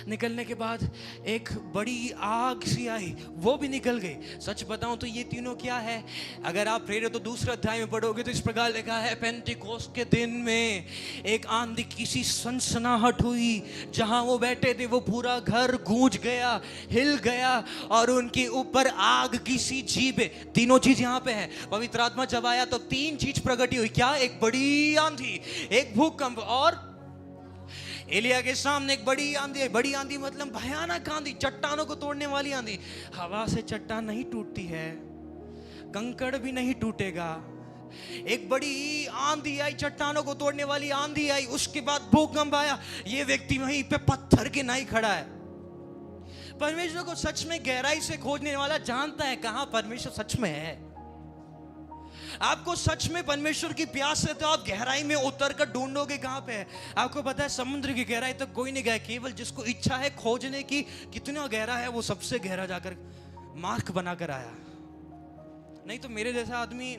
निकलने के बाद एक बड़ी आग सी आई, वो भी निकल गई। सच बताऊं तो ये तीनों क्या है, अगर आप प्रेरित तो 2 अध्याय में पढ़ोगे तो इस प्रकार लिखा है, पेंटिकोस्ट के दिन में एक आंधी की सनसनाहट हुई, जहां वो बैठे थे वो पूरा घर गूंज गया, हिल गया, और उनके ऊपर आग की सी जीभे। तीनों चीज यहाँ पे है। पवित्र आत्मा जब आया तो 3 चीज प्रकट हुई, क्या? एक बड़ी आंधी, एक भूकंप, और एलिया के सामने एक बड़ी आंधी है। बड़ी आंधी मतलब भयानक आंधी, चट्टानों को तोड़ने वाली आंधी। हवा से चट्टान नहीं टूटती है, कंकड़ भी नहीं टूटेगा। एक बड़ी आंधी आई, चट्टानों को तोड़ने वाली आंधी आई, उसके बाद भूकंप आया। ये व्यक्ति वहीं पे पत्थर के नहीं खड़ा है। परमेश्वर को सच में गहराई से खोजने वाला जानता है कहां परमेश्वर सच में है। आपको सच में परमेश्वर की प्यास है तो आप गहराई में उतर कर ढूंढोगे कहां पे है। आपको पता है समुद्र की गहराई तक कोई नहीं गया, केवल जिसको इच्छा है खोजने की कितना गहरा है वो सबसे गहरा जाकर मार्क बनाकर आया। नहीं तो मेरे जैसा आदमी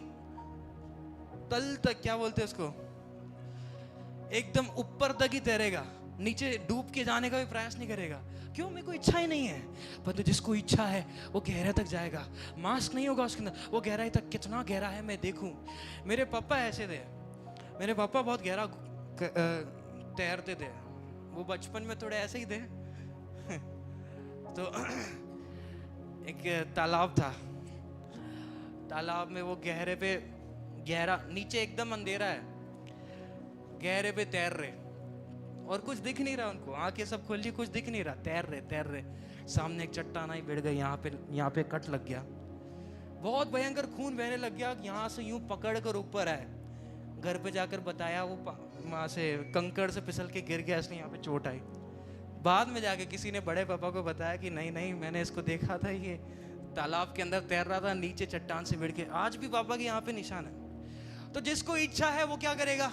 तल तक, क्या बोलते हैं उसको, एकदम ऊपर तक ही तैरेगा, नीचे डूब के जाने का भी प्रयास नहीं करेगा। क्यों? मेरे को इच्छा ही नहीं है। पर जिसको इच्छा है वो गहराई तक जाएगा, मास्क नहीं होगा उसके अंदर, वो गहराई तक कितना गहरा है मैं देखूं। मेरे पापा ऐसे थे, मेरे पापा बहुत गहरा तैरते थे। वो बचपन में थोड़े ऐसे ही थे। तो एक तालाब था, तालाब में वो गहरे पे, गहरा नीचे एकदम अंधेरा है, गहरे पे तैर रहे और कुछ दिख नहीं रहा उनको, आंखें सब खोल ली, कुछ दिख नहीं रहा, तैर रहे। सामने एक चट्टान आई, भिड़ गई, यहाँ पे कट लग गया, बहुत भयंकर खून बहने लग गया। यहाँ से यूं पकड़ कर ऊपर आए, घर पे जाकर बताया, वो वहाँ से कंकड़ से फिसल के गिर गया, इसलिए यहाँ पे चोट आई। बाद में जाके किसी ने बड़े पापा को बताया कि नहीं मैंने इसको देखा था, ये तालाब के अंदर तैर रहा था, नीचे चट्टान से भिड़ के। आज भी पापा के यहाँ पे निशान है। तो जिसको इच्छा है वो क्या करेगा।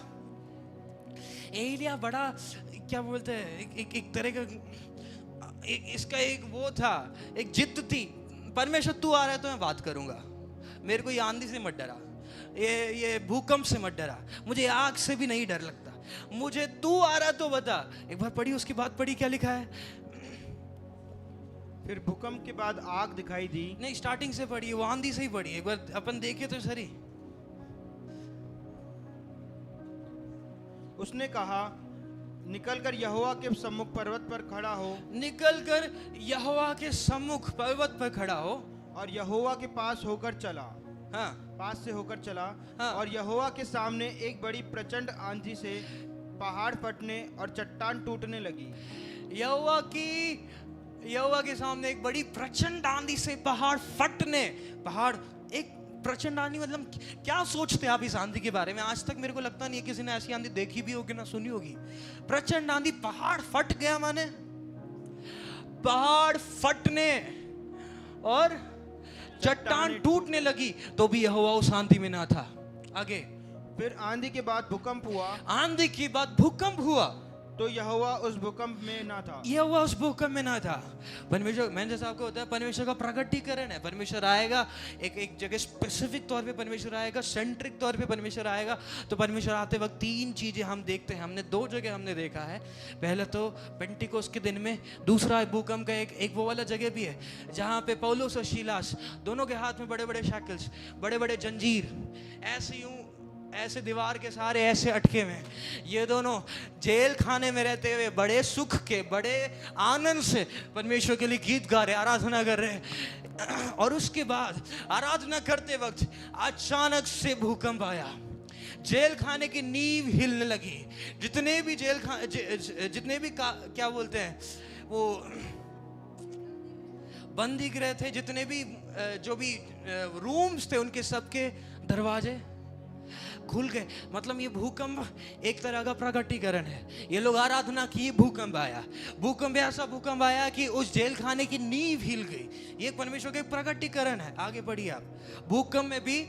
एलिया बड़ा, क्या बोलते हैं, एक तरह का इसका एक वो था, एक जिद थी, परमेश्वर तू आ रहा है तो मैं बात करूंगा, मेरे को ये आंधी से मत डरा, ये भूकंप से मत डरा, मुझे आग से भी नहीं डर लगता, मुझे तू आ रहा तो बता। एक बार पढ़ी, उसके बाद पढ़ी, क्या लिखा है। फिर भूकंप के बाद आग दिखाई दी। नहीं, स्टार्टिंग से पढ़ी, वो आंधी से ही पढ़ी, एक बार अपन देखे तो सही। उसने कहा, निकलकर यहोवा के सम्मुख पर्वत पर खड़ा हो। निकलकर यहोवा के सम्मुख पर्वत पर खड़ा हो, और यहोवा के पास होकर चला। हाँ, पास से होकर चला। हाँ। और यहोवा के सामने एक बड़ी प्रचंड आंधी से पहाड़ फटने और चट्टान टूटने लगी। यहोवा के सामने एक बड़ी प्रचंड आंधी से पहाड़ फटने, पहाड़ एक प्रचंड आंधी, मतलब क्या सोचते आप इस आंधी के बारे में। आज तक मेरे को लगता नहीं है किसी ने ऐसी आंधी देखी भी होगी ना सुनी होगी। प्रचंड आंधी, पहाड़ फट गया, माने पहाड़ फटने और चट्टान टूटने लगी, तो भी यहोवा उस आंधी में ना था। आगे, फिर आंधी के बाद भूकंप हुआ। आंधी के बाद भूकंप हुआ। तो यहोवा उस भूकंप में ना था। यह हुआ उस भूकंप में ना था। परमेश्वर, मैंने जैसा आपको होता है, परमेश्वर का प्रकटीकरण है। परमेश्वर आएगा एक जगह, स्पेसिफिक तौर पे परमेश्वर आएगा, सेंट्रिक तौर पे परमेश्वर आएगा। तो परमेश्वर आते वक्त तीन चीजें हम देखते हैं। हमने दो जगह हमने देखा है। पहले तो पेंटिकोस के दिन में, दूसरा भूकंप का एक वो वाला जगह भी है जहाँ पे पौलुस और शीलास दोनों के हाथ में बड़े बड़े शैकल्स, बड़े बड़े जंजीर, ऐसे यूं ऐसे दीवार के सहारे ऐसे अटके हुए हैं। ये दोनों जेल खाने में रहते हुए बड़े सुख के, बड़े आनंद से परमेश्वर के लिए गीत गा रहे, आराधना कर रहे। और उसके बाद आराधना करते वक्त अचानक से भूकंप आया। जेल खाने की नींव हिलने लगी। जितने भी जितने भी क्या बोलते हैं वो बंदी गृह थे, जितने भी जो भी रूम्स थे, उनके सबके दरवाजे खुल गए। मतलब ये भूकंप एक तरह का प्रकटीकरण है। ये लोग आराधना की, भूकंप आया। भूकंप ऐसा भूकंप आया कि उस जेल खाने की नींव हिल गई। ये परमेश्वर का एक प्रकटीकरण है। आगे बढ़िए आप। भूकंप में भी,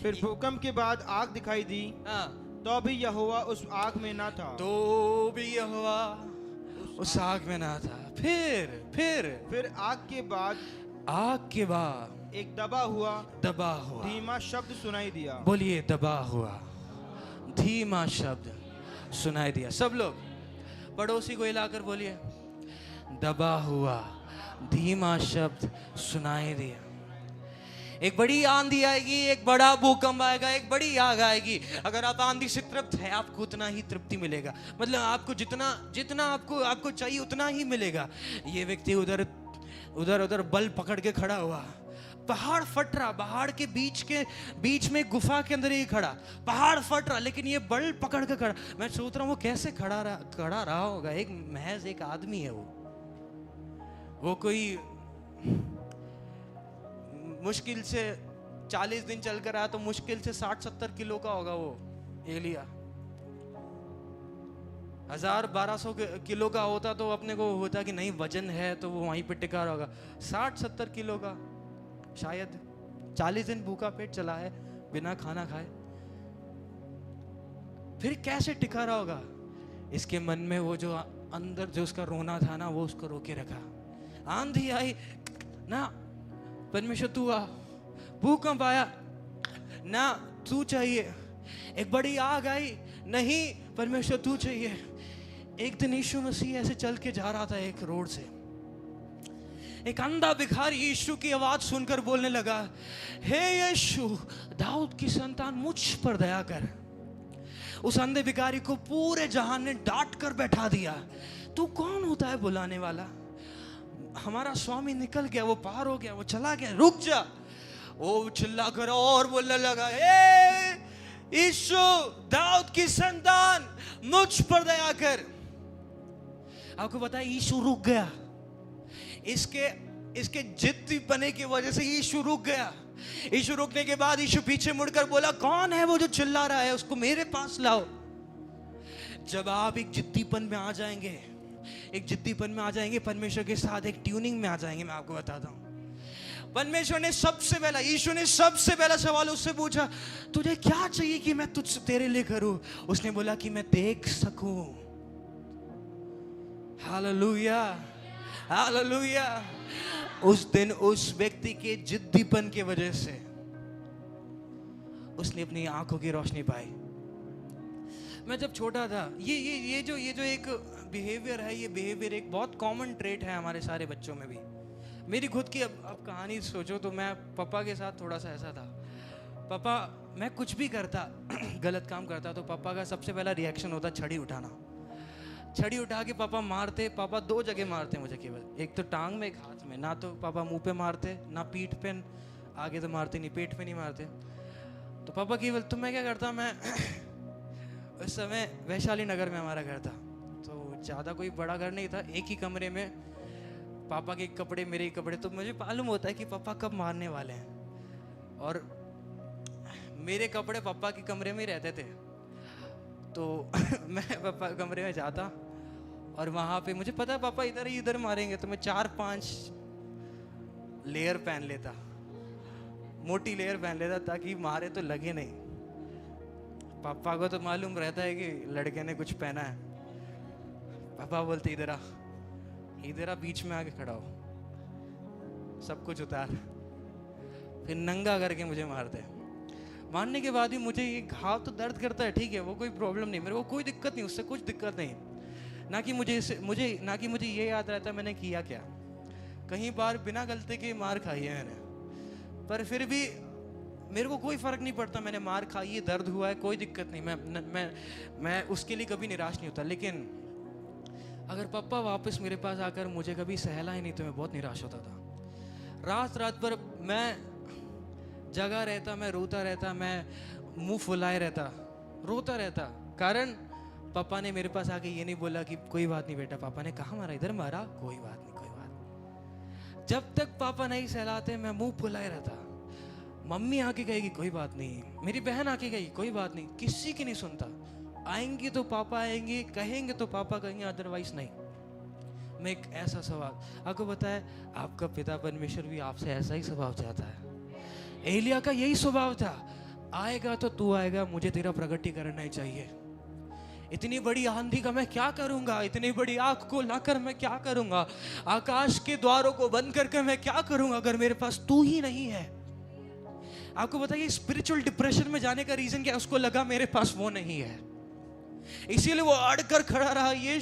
फिर भूकंप के बाद आग दिखाई दी, हाँ, तो भी यहोवा उस आग में ना था। तो भी यहोवा उस आग में ना था। फिर आग के बाद एक दबा हुआ धीमा शब्द सुनाई दिया। बोलिए, दबा हुआ धीमा शब्द सुनाई दिया। सब लोग पड़ोसी को हिलाकर बोलिए, दबा हुआ धीमा शब्द सुनाई दिया। एक बड़ी आंधी आएगी, एक बड़ा भूकंप आएगा, एक बड़ी आग आएगी। अगर आप आंधी से तृप्त है, आपको उतना ही तृप्ति मिलेगा। मतलब आपको जितना आपको चाहिए उतना ही मिलेगा। ये व्यक्ति उधर बल पकड़ के खड़ा हुआ। पहाड़ फट रहा, पहाड़ के बीच में गुफा के अंदर ही खड़ा, पहाड़ फट रहा, लेकिन ये बल पकड़ के खड़ा। मैं सोच रहा हूँ वो कैसे खड़ा रहा होगा। महज एक आदमी है वो कोई मुश्किल से 40 दिन चल कर आया, तो मुश्किल से 60-70 किलो का होगा वो एलिया। 1000-1200 किलो का होता तो अपने को होता कि नहीं वजन है तो वो वहीं पे टिका होगा। 60-70 किलो का, शायद 40 दिन भूखा पेट चला है बिना खाना खाए। फिर कैसे टिका रहा होगा? इसके मन में वो जो अंदर जो उसका रोना था ना, वो उसको रोके रखा। आंधी आई ना, परमेश्वर तू आ। भूकंप आया ना, तू चाहिए। एक बड़ी आग आई, नहीं परमेश्वर तू चाहिए। एक दिन यीशु मसीह ऐसे चल के जा रहा था एक रोड से। एक अंधा भिखारी यीशु की आवाज सुनकर बोलने लगा, हे यीशु, दाऊद की संतान, मुझ पर दया कर। उस अंधे भिखारी को पूरे जहान ने डांट कर बैठा दिया। तू कौन होता है बुलाने वाला? हमारा स्वामी निकल गया, वो पार हो गया, वो चला गया, रुक जा। वो चिल्ला कर और बोलने लगा, हे यीशु, दाऊद की संतान, मुझ पर दया कर। आपको पता है यीशु रुक गया। इसके जिद्दी पने की वजह से यीशु रुक गया। यीशु रुकने के बाद यीशु पीछे मुड़कर बोला, कौन है वो जो चिल्ला रहा है? उसको मेरे पास लाओ। जब आप एक जिद्दीपन में आ जाएंगे, परमेश्वर के साथ एक ट्यूनिंग में आ जाएंगे। मैं आपको बताता हूँ, परमेश्वर ने यीशु ने सबसे पहला सवाल उससे पूछा, तुझे क्या चाहिए कि मैं तेरे लिए करूं? उसने बोला कि मैं देख सकूं। Hallelujah, hallelujah. उस दिन उस व्यक्ति के जिद्दीपन की वजह से उसने अपनी आंखों की रोशनी पाई। मैं जब छोटा था, ये जो एक बिहेवियर है, ये बिहेवियर एक बहुत कॉमन ट्रेट है हमारे सारे बच्चों में भी। मेरी खुद की अब कहानी सोचो तो मैं पापा के साथ थोड़ा सा ऐसा था। पापा, मैं कुछ भी करता गलत काम करता तो पापा का सबसे पहला रिएक्शन होता छड़ी उठाना। छड़ी उठा के पापा मारते। पापा 2 जगह मारते मुझे केवल, एक तो टांग में, एक हाथ में। ना तो पापा मुंह पे मारते, ना पीठ पे, आगे तो मारते नहीं, पेट पे नहीं मारते। तो पापा केवल, तो मैं क्या करता, मैं उस समय वैशाली नगर में हमारा घर था, तो ज़्यादा कोई बड़ा घर नहीं था। एक ही कमरे में पापा के कपड़े, मेरे कपड़े। तो मुझे मालूम होता है कि पापा कब मारने वाले हैं, और मेरे कपड़े पापा के कमरे में ही रहते थे। तो मैं पापा के कमरे में जाता और वहाँ पे मुझे पता है पापा इधर मारेंगे, तो मैं 4-5 लेयर पहन लेता, मोटी लेयर पहन लेता, ताकि मारे तो लगे नहीं। पापा को तो मालूम रहता है कि लड़के ने कुछ पहना है। पापा बोलते इधर आ, बीच में आके खड़ा हो, सब कुछ उतार, फिर नंगा करके मुझे मारते। मारने के बाद भी मुझे ये घाव तो दर्द करता है, ठीक है, वो कोई प्रॉब्लम नहीं, मेरे को कोई दिक्कत नहीं, उससे कुछ दिक्कत नहीं। ना कि मुझे ये याद रहता है मैंने किया क्या। कहीं बार बिना गलती के मार खाई है मैंने, पर फिर भी मेरे को कोई फर्क नहीं पड़ता। मैंने मार खाई है, दर्द हुआ है, कोई दिक्कत नहीं, मैं उसके लिए कभी निराश नहीं होता। लेकिन अगर पापा वापस मेरे पास आकर मुझे कभी सहला ही नहीं तो मैं बहुत निराश होता था। रात रात भर मैं जगा रहता, मैं रोता रहता, मैं मुंह फुलाए रहता, रोता रहता। कारण पापा ने मेरे पास आके ये नहीं बोला कि कोई बात नहीं बेटा, पापा ने कहा मारा, इधर मारा, कोई बात नहीं, कोई बात नहीं। जब तक पापा नहीं सहलाते मैं मुंह फुलाए रहता। मम्मी आके कहेगी कोई बात नहीं, मेरी बहन आके कहेगी कोई बात नहीं, किसी की नहीं सुनता। आएंगे तो पापा आएंगे, कहेंगे तो पापा कहेंगे, अदरवाइज नहीं। मैं एक ऐसा स्वभाव, आपको बताया आपका पिता परमेश्वर भी आपसे ऐसा ही स्वभाव चाहता है। एलिया का यही स्वभाव था, आएगा तो तू आएगा, मुझे तेरा प्रगटीकरण नहीं चाहिए। इतनी बड़ी आंधी का मैं क्या करूंगा, इतनी बड़ी आग को लाकर मैं क्या करूंगा, आकाश के द्वारों को बंद करके मैं क्या करूंगा अगर मेरे पास तू ही नहीं है। आपको बताइए स्पिरिचुअल डिप्रेशन में जाने का रीजन क्या, उसको लगा मेरे पास वो नहीं है, इसीलिए वो अड़कर खड़ा रहा। ये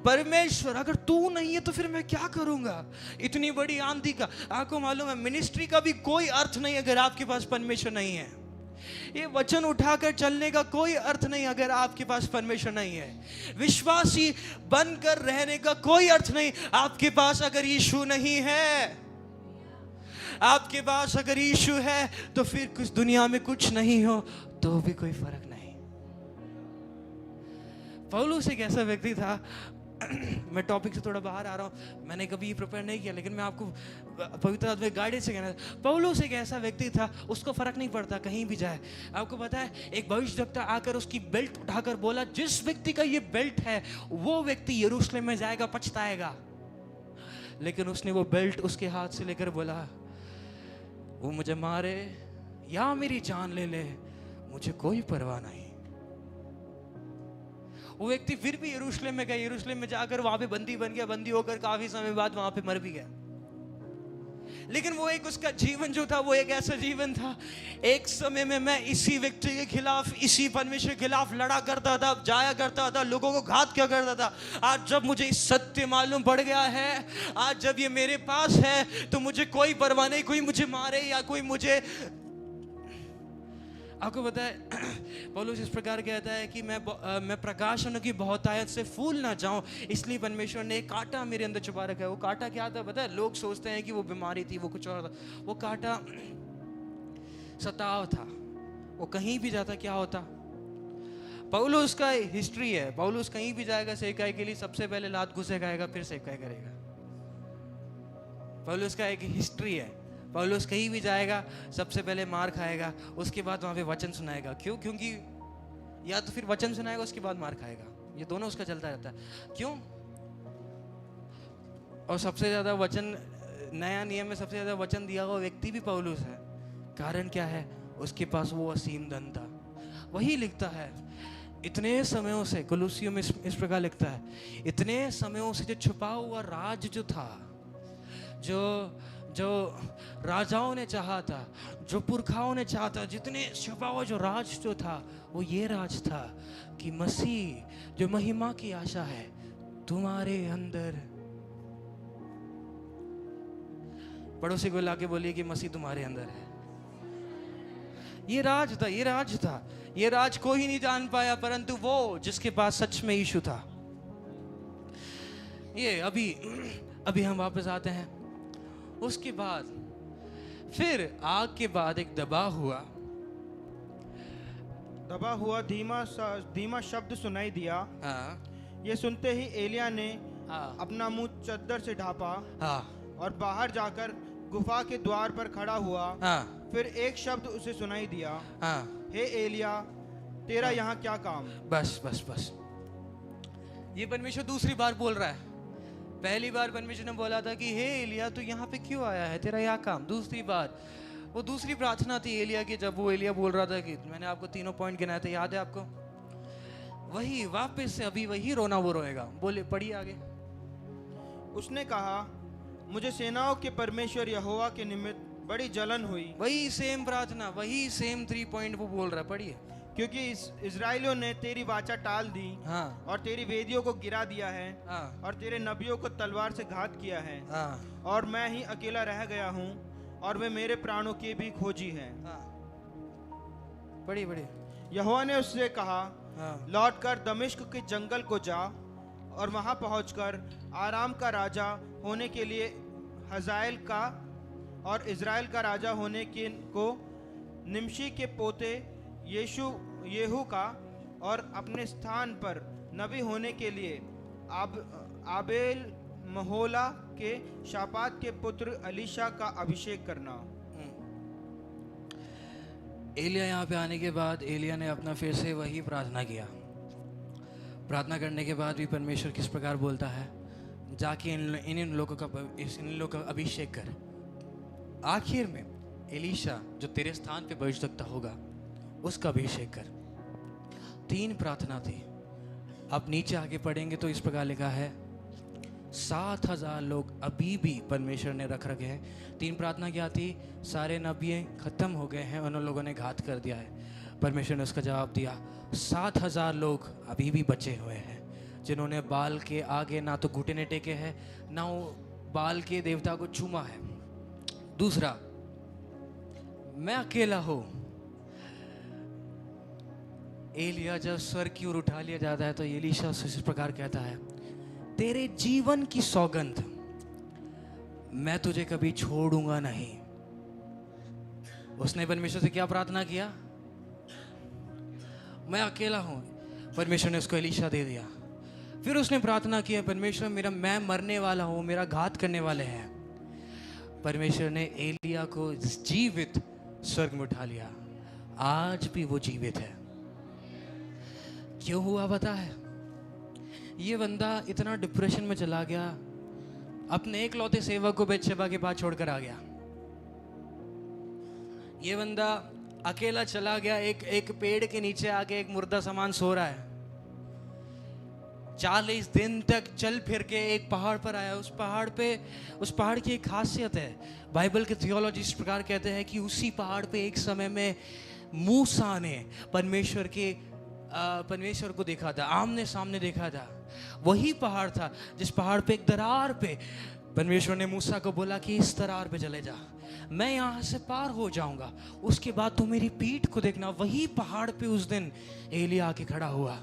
परमेश्वर अगर तू नहीं है तो फिर मैं क्या करूंगा इतनी बड़ी आंधी का। आपको मालूम है मिनिस्ट्री का भी कोई अर्थ नहीं अगर आपके पास परमेश्वर नहीं है। ये वचन उठाकर चलने का कोई अर्थ नहीं अगर आपके पास परमेश्वर नहीं है। विश्वासी बनकर रहने का कोई अर्थ नहीं आपके पास अगर यीशु नहीं है। आपके पास अगर यीशु है तो फिर कुछ दुनिया में कुछ नहीं हो तो भी कोई फर्क नहीं। पौलुस एक ऐसा व्यक्ति था मैं टॉपिक से थोड़ा बाहर आ रहा हूँ, मैंने कभी प्रिपेयर नहीं किया, लेकिन मैं आपको पवित्र आत्मा गाइडेंस से कहना। पौलुस एक ऐसा व्यक्ति था, उसको फर्क नहीं पड़ता कहीं भी जाए। आपको पता है एक भविष्यवक्ता आकर उसकी बेल्ट उठाकर बोला, जिस व्यक्ति का ये बेल्ट है वो व्यक्ति यरूशलेम में जाएगा, पछताएगा। लेकिन उसने वो बेल्ट उसके हाथ से लेकर बोला, वो मुझे मारे या मेरी जान ले ले, मुझे कोई परवाह नहीं। वो व्यक्ति फिर भी यरूशलेम में गया, यरूशलेम में जाकर वहां पे बंदी बन गया, बंदी होकर काफी समय बाद वहां पे मर भी गया। लेकिन वो एक उसका जीवन जो था वो एक ऐसा जीवन था, एक समय में मैं इसी व्यक्ति के खिलाफ, इसी परमेश्वर के खिलाफ लड़ा करता था, जाया करता था, लोगों को घात क्या करता था। आज जब मुझे सत्य मालूम पड़ गया है, आज जब ये मेरे पास है तो मुझे कोई परवाह नहीं, कोई मुझे मारे या कोई मुझे। आपको पता है पौलुस इस प्रकार कहता है कि मैं प्रकाशन की बहुतायत से फूल ना जाऊं, इसलिए परमेश्वर ने एक कांटा मेरे अंदर छुपा रखा है। वो कांटा क्या था पता है? लोग सोचते हैं कि वो बीमारी थी, वो कुछ और था। वो कांटा सताव था। वो कहीं भी जाता क्या होता? पौलुस का हिस्ट्री है, पौलुस कहीं भी जाएगा सेवकाई के लिए सबसे पहले लात घुसेगाएगा, फिर सेवकाई करेगा। पौलुस का एक हिस्ट्री है, पौलुस कहीं भी जाएगा सबसे पहले मार खाएगा, उसके बाद वहां पे वचन सुनाएगा। क्यों? क्योंकि या तो फिर वचन सुनाएगा उसके बाद मार खाएगा, ये दोनों उसका चलता रहता है। क्यों? और सबसे ज्यादा वचन, नया नियम में सबसे ज्यादा वचन दिया हुआ व्यक्ति भी पौलुस है। कारण क्या है? उसके पास वो असीम धन था। वही लिखता है इतने समयों से, कुलुसियों में इस प्रकार लिखता है, इतने समयों से जो छुपा हुआ राज जो था, जो राजाओं ने चाहा था, जो पुरखाओं ने चाहा था, जितने छुपा हुआ जो राज जो था, वो ये राज था कि मसीह जो महिमा की आशा है तुम्हारे अंदर। पड़ोसी को लाके बोलिए कि मसीह तुम्हारे अंदर है। ये राज था, ये राज था। ये राज कोई नहीं जान पाया परंतु वो जिसके पास सच में यीशु था। ये अभी हम वापस आते हैं। उसके बाद फिर आग के बाद एक दबाव हुआ, धीमा शब्द सुनाई दिया। हाँ, ये सुनते ही एलिया ने हाँ, अपना मुंह चद्दर से ढांपा हाँ, और बाहर जाकर गुफा के द्वार पर खड़ा हुआ। हाँ, फिर एक शब्द उसे सुनाई दिया, हाँ, हे एलिया, तेरा यहाँ क्या काम? बस। ये परमेश्वर दूसरी बार बोल रहा है। पहली बार परमेश्वर ने बोला था कि हे एलिया तू यहाँ पे क्यों आया है, तेरा यहाँ काम। दूसरी बार, वो दूसरी प्रार्थना थी एलिया की, जब वो एलिया बोल रहा था कि मैंने आपको तीनों पॉइंट गिनाए थे, याद है आपको? वही वापस से अभी वही रोना वो रोएगा। बोले, पढ़िए आगे। उसने कहा, मुझे सेनाओं के परमेश्वर यहोवा के निमित्त बड़ी जलन हुई, वही सेम प्रार्थना, वही सेम 3 पॉइंट वो बोल रहा है। पढ़िए। क्योंकि इजराइलियों ने तेरी वाचा टाल दी हाँ और तेरी वेदियों को गिरा दिया है हाँ और तेरे नबियों को तलवार से घात किया है, हाँ और मैं ही अकेला रह गया हूँ और वे मेरे प्राणों की भी खोजी है। हाँ। पढ़िए पढ़िए। यहोवा ने उससे कहा, हाँ लौटकर दमिश्क के जंगल को जा और वहां पहुंचकर आराम का राजा होने के लिए हजाएल का और इज़राइल का राजा होने के को निमशी के पोते येहू का और अपने स्थान पर नबी होने के लिए आबेल महोला के शापात के पुत्र अलीशा का अभिषेक करना। एलिया यहाँ पे आने के बाद एलिया ने अपना फिर से वही प्रार्थना किया। प्रार्थना करने के बाद भी परमेश्वर किस प्रकार बोलता है, जाके इन लोगों का अभिषेक कर। आखिर में एलीशा जो तेरे स्थान पे भविष्यवक्ता होगा उसका अभिषेक कर। 3 प्रार्थना थी। अब नीचे आगे पढ़ेंगे तो इस प्रकार लिखा है, 7,000 लोग अभी भी परमेश्वर ने रख रखे हैं। 3 प्रार्थना क्या थी? सारे नबी खत्म हो गए हैं, उन लोगों ने घात कर दिया है। परमेश्वर ने उसका जवाब दिया, 7,000 लोग अभी भी बचे हुए हैं, जिन्होंने बाल के आगे ना तो घुटने टेके हैं, ना वो बाल के देवता को चूमा है। दूसरा, मैं अकेला हूं। एलिया जब स्वर की ओर उठा लिया जाता है तो एलीशा से इस प्रकार कहता है, तेरे जीवन की सौगंध, मैं तुझे कभी छोड़ूंगा नहीं। उसने परमेश्वर से क्या प्रार्थना किया? मैं अकेला हूं। परमेश्वर ने उसको एलीशा दे दिया। फिर उसने प्रार्थना किया, परमेश्वर मैं मरने वाला हूं, मेरा घात करने वाले हैं। परमेश्वर ने एलिया को जीवित स्वर्ग में उठा लिया। आज भी वो जीवित है। क्यों हुआ पता है? ये बंदा इतना डिप्रेशन में चला गया, अपने एकलौते सेवक को बेतशेबा के पास छोड़कर आ गया। ये बंदा अकेला चला गया, एक पेड़ के नीचे आके एक मुर्दा सामान सो रहा है। 40 दिन तक चल फिर के एक पहाड़ पर आया। उस पहाड़ की एक खासियत है, बाइबल के थियोलॉजी इस प्रकार कहते हैं कि उसी पहाड़ पे एक समय में मूसा ने परमेश्वर को देखा था, आमने सामने देखा था। वही पहाड़ था जिस पहाड़ पे एक दरार पे परमेश्वर ने मूसा को बोला कि इस दरार पे चले जा, मैं यहाँ से पार हो जाऊंगा, उसके बाद तू मेरी पीठ को देखना। वही पहाड़ पे उस दिन एलिया आके खड़ा हुआ।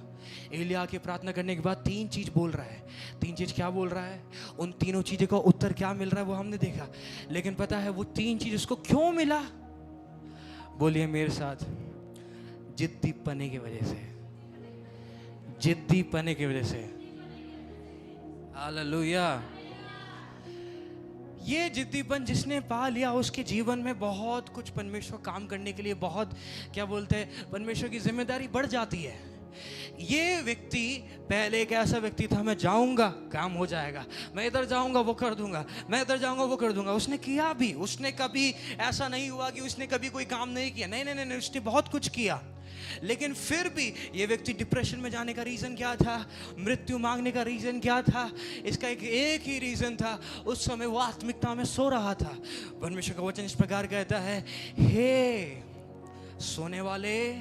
एलिया के प्रार्थना करने के बाद 3 चीज बोल रहा है। 3 चीज क्या बोल रहा है? उन तीनों चीजों का उत्तर क्या मिल रहा है वो हमने देखा, लेकिन पता है वो 3 चीज उसको क्यों मिला? बोलिए मेरे साथ, जिद्दी पने की वजह से। जिद्दी पने की वजह से। हालेलुया। ये जिद्दीपन जिसने पा लिया, उसके जीवन में बहुत कुछ परमेश्वर काम करने के लिए, बहुत क्या बोलते हैं, परमेश्वर की जिम्मेदारी बढ़ जाती है। ये व्यक्ति पहले एक ऐसा व्यक्ति था, मैं जाऊंगा काम हो जाएगा, मैं इधर जाऊंगा वो कर दूंगा, मैं इधर जाऊंगा वो कर दूंगा। उसने किया भी, उसने कभी ऐसा नहीं हुआ कि उसने कभी कोई काम नहीं किया। नहीं नहीं नहीं, उसने बहुत कुछ किया। लेकिन फिर भी ये व्यक्ति डिप्रेशन में जाने का रीजन क्या था? मृत्यु मांगने का रीजन क्या था? इसका एक ही रीजन था, उस समय वो आत्मिकता में सो रहा था। परमेश्वर का वचन इस प्रकार कहता है, हे सोने वाले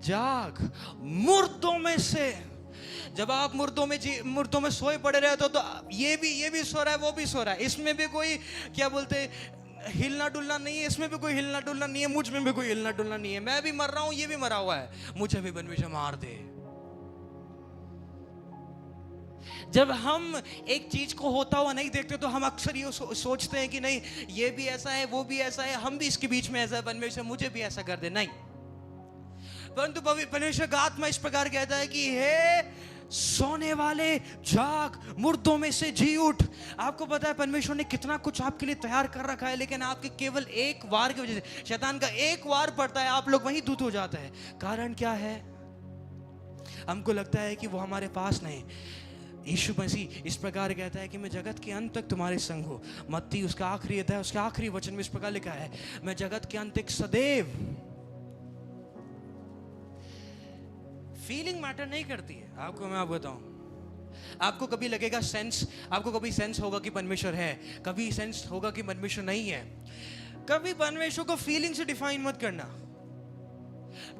जाग मुर्दों में से। जब आप मुर्दों में सोए पड़े रहते हो तो ये भी सो रहा है, वो भी सो रहा है। इसमें भी कोई क्या बोलते हिलना डुलना नहीं है, इसमें भी कोई हिलना डुलना नहीं है, मुझ में भी कोई हिलना डुलना नहीं है। मैं भी मर रहा हूं, ये भी मरा हुआ है, मुझे भी परमेश्वर मार दे। जब हम एक चीज को होता हुआ नहीं देखते तो हम अक्सर ये सोचते हैं कि नहीं ये भी ऐसा है, वो भी ऐसा है, हम भी इसके बीच में ऐसा है, परमेश्वर मुझे भी ऐसा कर दे। नहीं, परंतु परमेश्वर का आत्मा इस प्रकार कहता है कि हे सोने वाले जाग, मुर्दों में से जी उठ। आपको पता है परमेश्वर ने कितना कुछ आपके लिए तैयार कर रखा है, लेकिन आपके केवल एक वार की वजह से, शैतान का एक वार पड़ता है, आप लोग वहीं दूत हो जाते हैं। कारण क्या है? हमको लगता है कि वो हमारे पास नहीं। यीशु मसीह इस प्रकार कहता है कि मैं जगत के अंत तक तुम्हारे संग हूं। मत्ती उसका आखिरी अध्याय, उसके आखिरी वचन में इस प्रकार लिखा है, मैं जगत के अंत तक सदैव। फीलिंग मैटर नहीं करती है। आपको मैं बताऊं, आपको कभी लगेगा सेंस, आपको कभी सेंस होगा कि परमेश्वर है, कभी सेंस होगा कि परमेश्वर नहीं है। कभी परमेश्वर को फीलिंग से डिफाइन मत करना।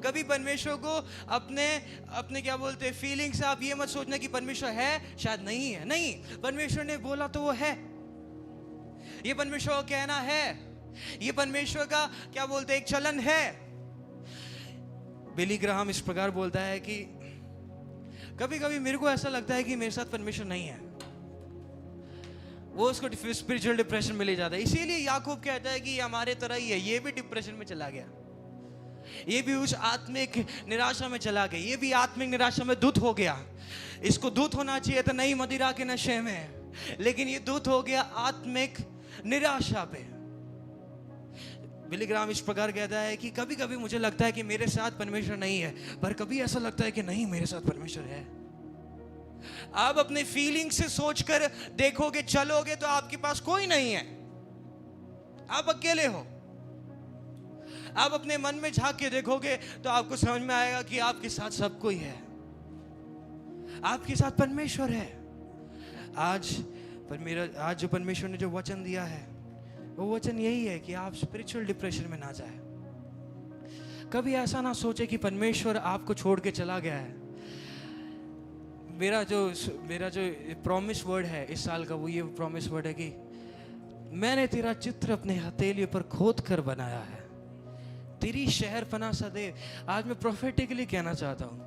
कभी परमेश्वर को अपने अपने क्या बोलते हैं फीलिंग से आप ये मत सोचना कि परमेश्वर है, शायद नहीं है। नहीं, परमेश्वर ने बोला तो वो है। ये परमेश्वर का कहना है, ये परमेश्वर का क्या बोलते हैं एक चलन है। बिली ग्राहम इस प्रकार बोलता है कि कभी कभी मेरे को ऐसा लगता है कि मेरे साथ परमेश्वर नहीं है। वो उसको स्पिरिचुअल डिप्रेशन में ले जाता है। इसीलिए याकूब कहता है कि ये हमारे तरह ही है, ये भी डिप्रेशन में चला गया, ये भी उस आत्मिक निराशा में चला गया, ये भी आत्मिक निराशा में दूत हो गया। इसको दूत होना चाहिए था नहीं मदिरा के नशे में, लेकिन ये दूत हो गया आत्मिक निराशा पे। बिली ग्राहम इस प्रकार कहता है कि कभी कभी मुझे लगता है कि मेरे साथ परमेश्वर नहीं है, पर कभी ऐसा लगता है कि नहीं, मेरे साथ परमेश्वर है। आप अपने फीलिंग से सोचकर देखोगे, चलोगे तो आपके पास कोई नहीं है, आप अकेले हो। आप अपने मन में झांक के देखोगे तो आपको समझ में आएगा कि आपके साथ सब कोई है, आपके साथ परमेश्वर है। आज जो परमेश्वर ने जो वचन दिया है, वो वचन यही है कि आप स्पिरिचुअल डिप्रेशन में ना जाए। कभी ऐसा ना सोचे कि परमेश्वर आपको छोड़ के चला गया है। मेरा जो प्रॉमिस वर्ड है इस साल का, वो ये प्रॉमिस वर्ड है कि मैंने तेरा चित्र अपने हथेली पर खोद कर बनाया है, तेरी शहर पना सदैव। आज मैं प्रोफेटिकली कहना चाहता हूं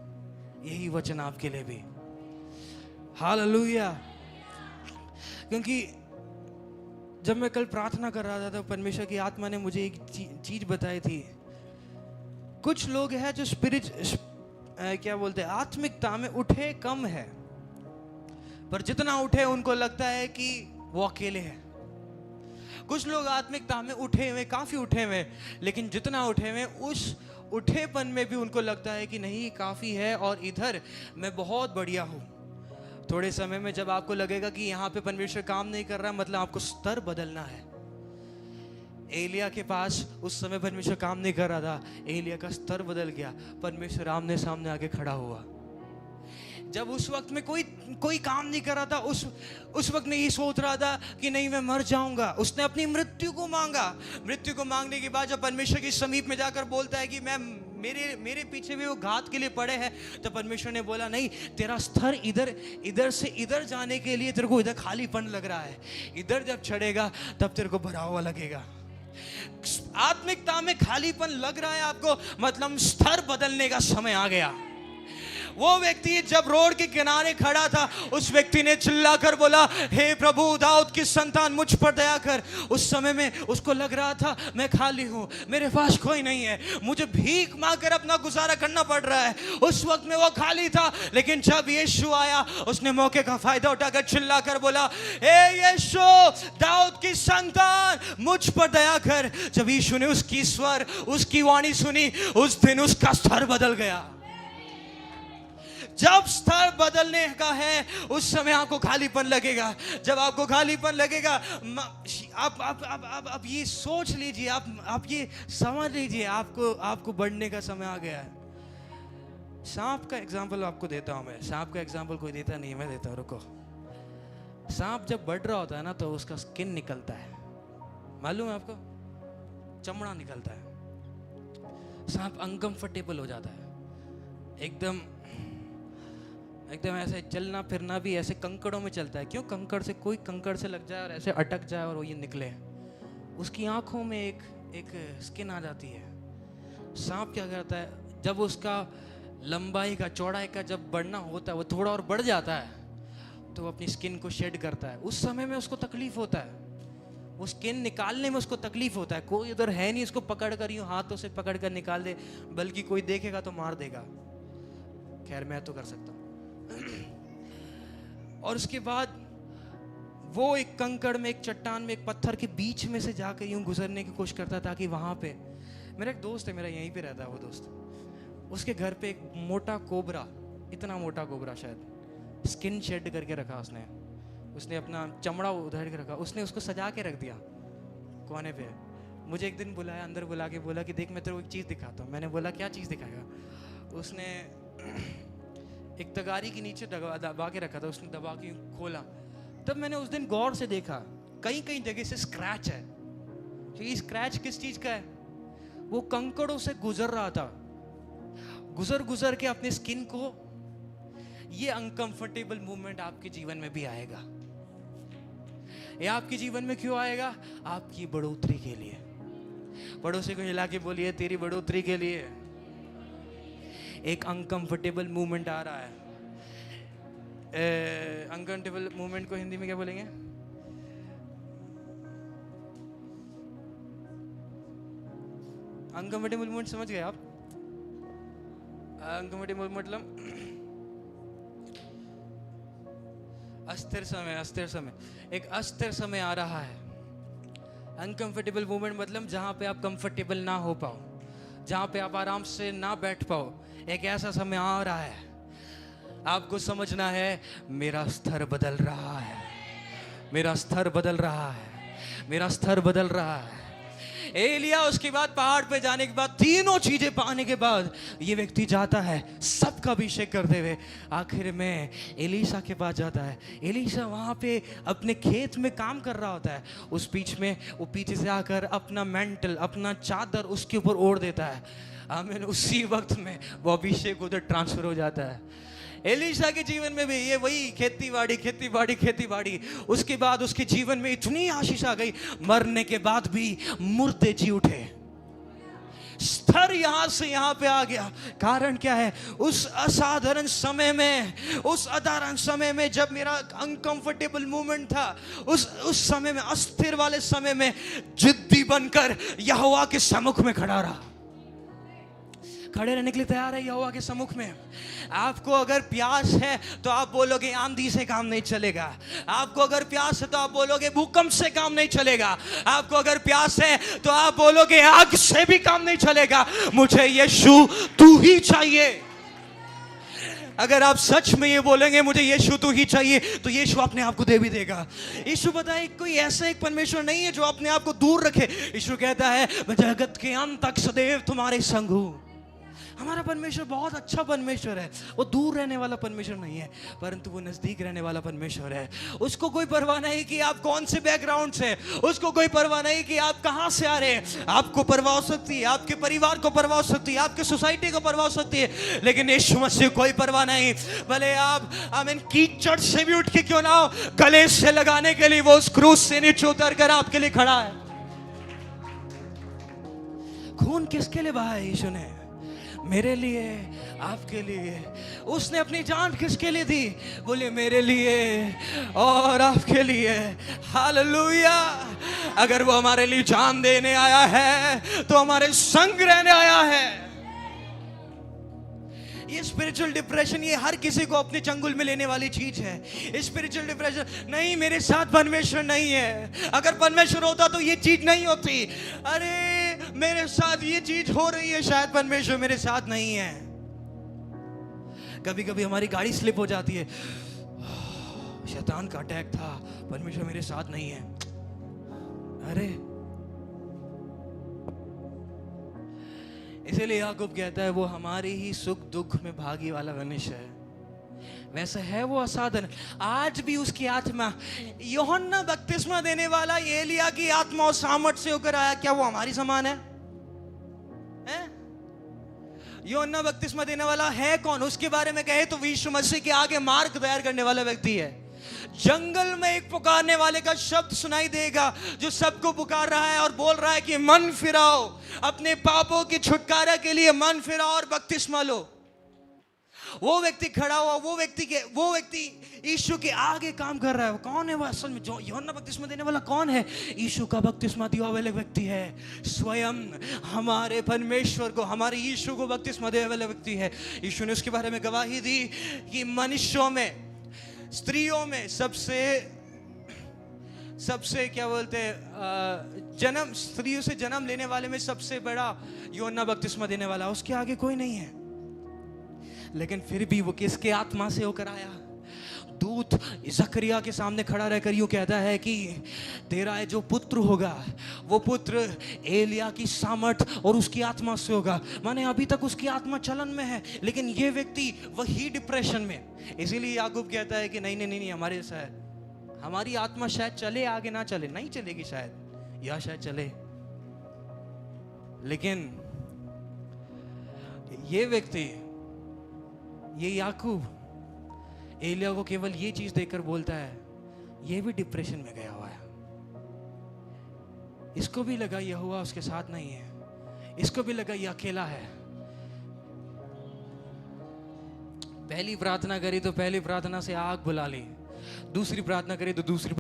यही वचन आपके लिए भी। हालेलुया। क्योंकि जब मैं कल प्रार्थना कर रहा था तो परमेश्वर की आत्मा ने मुझे एक चीज बताई थी। कुछ लोग हैं जो क्या बोलते हैं आत्मिकता में उठे कम है, पर जितना उठे उनको लगता है कि वो अकेले हैं। कुछ लोग आत्मिकता में उठे हुए, काफी उठे हुए, लेकिन जितना उठे हुए उस उठेपन में भी उनको लगता है कि नहीं काफी है और इधर मैं बहुत बढ़िया हूं। थोड़े समय में जब आपको लगेगा कि यहाँ पे परमेश्वर काम नहीं कर रहा, मतलब आपको स्तर बदलना है। एलिया के पास उस समय परमेश्वर काम नहीं कर रहा था, एलिया का स्तर बदल गया, परमेश्वर आमने सामने आके खड़ा हुआ। जब उस वक्त में कोई काम नहीं कर रहा था, उस वक्त में ये सोच रहा था कि नहीं मैं मर जाऊंगा, उसने अपनी मृत्यु को मांगा। मृत्यु को मांगने के बाद जब परमेश्वर के समीप में जाकर बोलता है कि मैं मेरे पीछे भी वो घात के लिए पड़े हैं, तो परमेश्वर ने बोला नहीं, तेरा स्तर इधर से इधर जाने के लिए तेरे को इधर खालीपन लग रहा है, इधर जब चढ़ेगा तब तेरे को भरा हुआ लगेगा। आत्मिकता में खालीपन लग रहा है आपको, मतलब स्तर बदलने का समय आ गया। वो व्यक्ति जब रोड के किनारे खड़ा था, उस व्यक्ति ने चिल्लाकर बोला, हे प्रभु दाऊद की संतान मुझ पर दया कर। उस समय में उसको लग रहा था मैं खाली हूं, मेरे पास कोई नहीं है, मुझे भीख मांगकर अपना गुजारा करना पड़ रहा है। उस वक्त में वो खाली था, लेकिन जब यीशु आया उसने मौके का फायदा उठाकर चिल्लाकर बोला, हे यीशु दाऊद की संतान मुझ पर दया कर। जब यीशु ने उसकी स्वर, उसकी वाणी सुनी, उस दिन उसका स्तर बदल गया। जब स्तर बदलने का है उस समय आपको खालीपन लगेगा। जब आपको खालीपन लगेगा, आप ये सोच लीजिए, आप ये समझ लीजिए, आपको बढ़ने का समय आ गया है। सांप का एग्जांपल आपको देता हूं मैं। सांप का एग्जांपल कोई देता नहीं, मैं देता हूं, रुको। सांप जब बढ़ रहा होता है ना तो उसका स्किन निकलता है, मालूम है आपको, चमड़ा निकलता है। सांप अनकंफर्टेबल हो जाता है, एकदम ऐसे चलना फिरना भी ऐसे कंकड़ों में चलता है। क्यों? कंकड़ से कोई कंकड़ से लग जाए और ऐसे अटक जाए और वो ये निकले। उसकी आंखों में एक स्किन आ जाती है। सांप क्या करता है, जब उसका लंबाई का चौड़ाई का जब बढ़ना होता है, वो थोड़ा और बढ़ जाता है, तो वो अपनी स्किन को शेड करता है। उस समय में उसको तकलीफ होता है, वो स्किन निकालने में उसको तकलीफ होता है। कोई उधर है नहीं उसको पकड़ कर यूं हाथों से पकड़ कर निकाल दे, बल्कि कोई देखेगा तो मार देगा। खैर मैं तो कर सकता हूँ। और उसके बाद वो एक कंकड़ में, एक चट्टान में, एक पत्थर के बीच में से जाकर यूं गुजरने की कोशिश करता, ताकि वहां पे, मेरा एक दोस्त है, मेरा यहीं पे रहता है वो दोस्त, उसके घर पे एक मोटा कोबरा, इतना मोटा कोबरा, शायद स्किन शेड करके रखा उसने अपना चमड़ा उधेड़ के रखा, उसने उसको सजा के रख दिया कोने पे। मुझे एक दिन बुलाया, अंदर बुला के बोला कि देख मैं तेरे को एक चीज़ दिखाता हूँ। मैंने बोला क्या चीज़ दिखाएगा? उसने एक तगारी के नीचे दबा के रखा था, उसने दबा के खोला। तब मैंने उस दिन गौर से देखा कहीं कहीं जगह से स्क्रैच है। तो ये स्क्रैच किस चीज का है? वो कंकड़ों से गुजर रहा था, गुजर गुजर के अपने स्किन को। ये अनकंफर्टेबल मूवमेंट आपके जीवन में भी आएगा। ये आपके जीवन में क्यों आएगा? आपकी बढ़ोतरी के लिए। पड़ोसी को हिला के बोलिए, तेरी बढ़ोतरी के लिए एक अनकंफर्टेबल मूवमेंट आ रहा है। अनकंफर्टेबल मूवमेंट को हिंदी में क्या बोलेंगे? अनकंफर्टेबल मूवमेंट समझ गए आप? अनकंफर्टेबल मतलब अस्थिर समय, अस्थिर समय। एक अस्थिर समय आ रहा है। अनकंफर्टेबल मूवमेंट मतलब जहां पे आप कंफर्टेबल ना हो पाओ, जहां पे आप आराम से ना बैठ पाओ। एक ऐसा समय आ रहा है। आपको समझना है मेरा स्तर बदल रहा है, मेरा स्तर बदल रहा है, मेरा स्तर बदल रहा है। एलिया उसके बाद पहाड़ पे जाने के बाद, तीनों चीजें पाने के बाद ये व्यक्ति जाता है सबका अभिषेक करते हुए। आखिर में एलीशा के पास जाता है। एलीशा वहां पे अपने खेत में काम कर रहा होता है। उस बीच में वो पीछे से आकर अपना मेंटल, अपना चादर उसके ऊपर ओढ़ देता है। आमीन। उसी वक्त में वो अभिषेक उधर ट्रांसफर हो जाता है। एलीशा के जीवन में भी ये वही खेती बाड़ी, खेती बाड़ी, खेती बाड़ी। उसके बाद उसके जीवन में इतनी आशीष आ गई, मरने के बाद भी मुर्दे जी उठे। स्तर यहां से यहां पे आ गया। कारण क्या है? उस असाधारण समय में, उस असाधारण समय में जब मेरा अनकंफर्टेबल मूवमेंट था, उस समय में, अस्थिर वाले समय में जिद्दी बनकर यहोवा के सम्मुख में खड़ा रहा। खड़े रहने के लिए तैयार है यहोवा के सम्मुख में। आपको अगर प्यास है तो आप बोलोगे आंधी से काम नहीं चलेगा। आपको अगर प्यास है तो आप बोलोगे भूकंप से काम नहीं चलेगा। आपको अगर प्यास है तो आप बोलोगे आग से भी काम नहीं चलेगा। मुझे यीशु तू ही चाहिए। अगर आप सच में ये बोलेंगे मुझे यीशु तू ही चाहिए, तो यीशु अपने आप को दे भी देगा। यीशु बताए कोई ऐसा एक परमेश्वर नहीं है जो अपने आप को दूर रखे। यीशु कहता है मैं जगत के अंत तक सदैव तुम्हारे संग हूं। हमारा परमेश्वर बहुत अच्छा परमेश्वर है। वो दूर रहने वाला परमेश्वर नहीं है, परंतु वो नजदीक रहने वाला परमेश्वर है। उसको कोई परवाह नहीं कि आप कौन से बैकग्राउंड से, उसको कोई परवाह नहीं कि आप कहां से आ रहे हैं। आपको परवाह हो सकती है, आपके परिवार को परवाह हो सकती है, आपके सोसाइटी को परवाह हो सकती है, लेकिन यीशु मसीह कोई परवाह नहीं। भले आप आमीन कीचड़ से भी उठ के क्यों ना हो, गले से लगाने के लिए वो उस क्रूस से नीचे उतर कर आपके लिए खड़ा है। खून किसके लिए बहा है? यीशु ने, मेरे लिए, आपके लिए। उसने अपनी जान किसके लिए दी? बोले मेरे लिए और आपके लिए। हालेलुया। अगर वो हमारे लिए जान देने आया है तो हमारे संग रहने आया है। ये स्पिरिचुअल डिप्रेशन, ये हर किसी को अपने चंगुल में लेने वाली चीज है। स्पिरिचुअल डिप्रेशन, नहीं मेरे साथ परमेश्वर नहीं है। अगर परमेश्वर होता तो ये चीज नहीं होती। अरे मेरे साथ ये चीज हो रही है, शायद परमेश्वर मेरे साथ नहीं है। कभी कभी हमारी गाड़ी स्लिप हो जाती है, शैतान का अटैक था, परमेश्वर मेरे साथ नहीं है। अरे इसीलिए याकूब कहता है वो हमारे ही सुख दुख में भागी वाला मनुष्य है। वैसे है वो असाधारण। आज भी उसकी आत्मा, यूहन्ना बपतिस्मा देने वाला एलिया की आत्मा और सामर्थ से होकर आया। क्या वो हमारी समान है? यूहन्ना बपतिस्मा देने वाला है कौन? उसके बारे में कहे तो यीशु मसीह के आगे मार्ग तैयार करने वाला व्यक्ति है। जंगल में एक पुकारने वाले का शब्द सुनाई देगा जो सबको पुकार रहा है और बोल रहा है कि मन फिराओ, अपने पापों के छुटकारा के लिए मन फिराओ और बपतिस्मा लो। वो व्यक्ति खड़ा हुआ, वो व्यक्ति यीशु के आगे काम कर रहा है। वो कौन है? वो असल में जो यूहन्ना बपतिस्मा देने वाला कौन है? यीशु का बपतिस्मा दिया वाला व्यक्ति है। स्वयं हमारे परमेश्वर को, हमारे यीशु को बपतिस्मा देने वाला व्यक्ति है। यीशु ने उसके बारे में गवाही दी कि मनुष्यों में, स्त्रियों में सबसे क्या बोलते हैं, जन्म, स्त्रियों से जन्म लेने वाले में सबसे बड़ा यूहन्ना बपतिस्मा देने वाला, उसके आगे कोई नहीं है। लेकिन फिर भी वो किसके आत्मा से होकर आया? दूत जकरिया के सामने खड़ा रहकर यूं कहता है कि तेरा जो पुत्र होगा वो पुत्र एलिया की सामर्थ और उसकी आत्मा से होगा। माने अभी तक उसकी आत्मा चलन में है, लेकिन ये व्यक्ति वही डिप्रेशन में। इसीलिए याकूब कहता है कि नहीं नहीं नहीं, हमारे शायद हमारी आत्मा शायद चले, आगे ना चले, नहीं चलेगी शायद, या शायद चले। लेकिन ये व्यक्ति, ये याकूब एलिया को केवल ये चीज देकर बोलता है, ये भी डिप्रेशन में गया हुआ है। इसको भी लगा यहोवा उसके साथ नहीं है, इसको भी लगा ये अकेला है। पहली प्रार्थना करी तो पहली प्रार्थना से आग बुला ली, दूसरी प्रार्थना करी तो दूसरी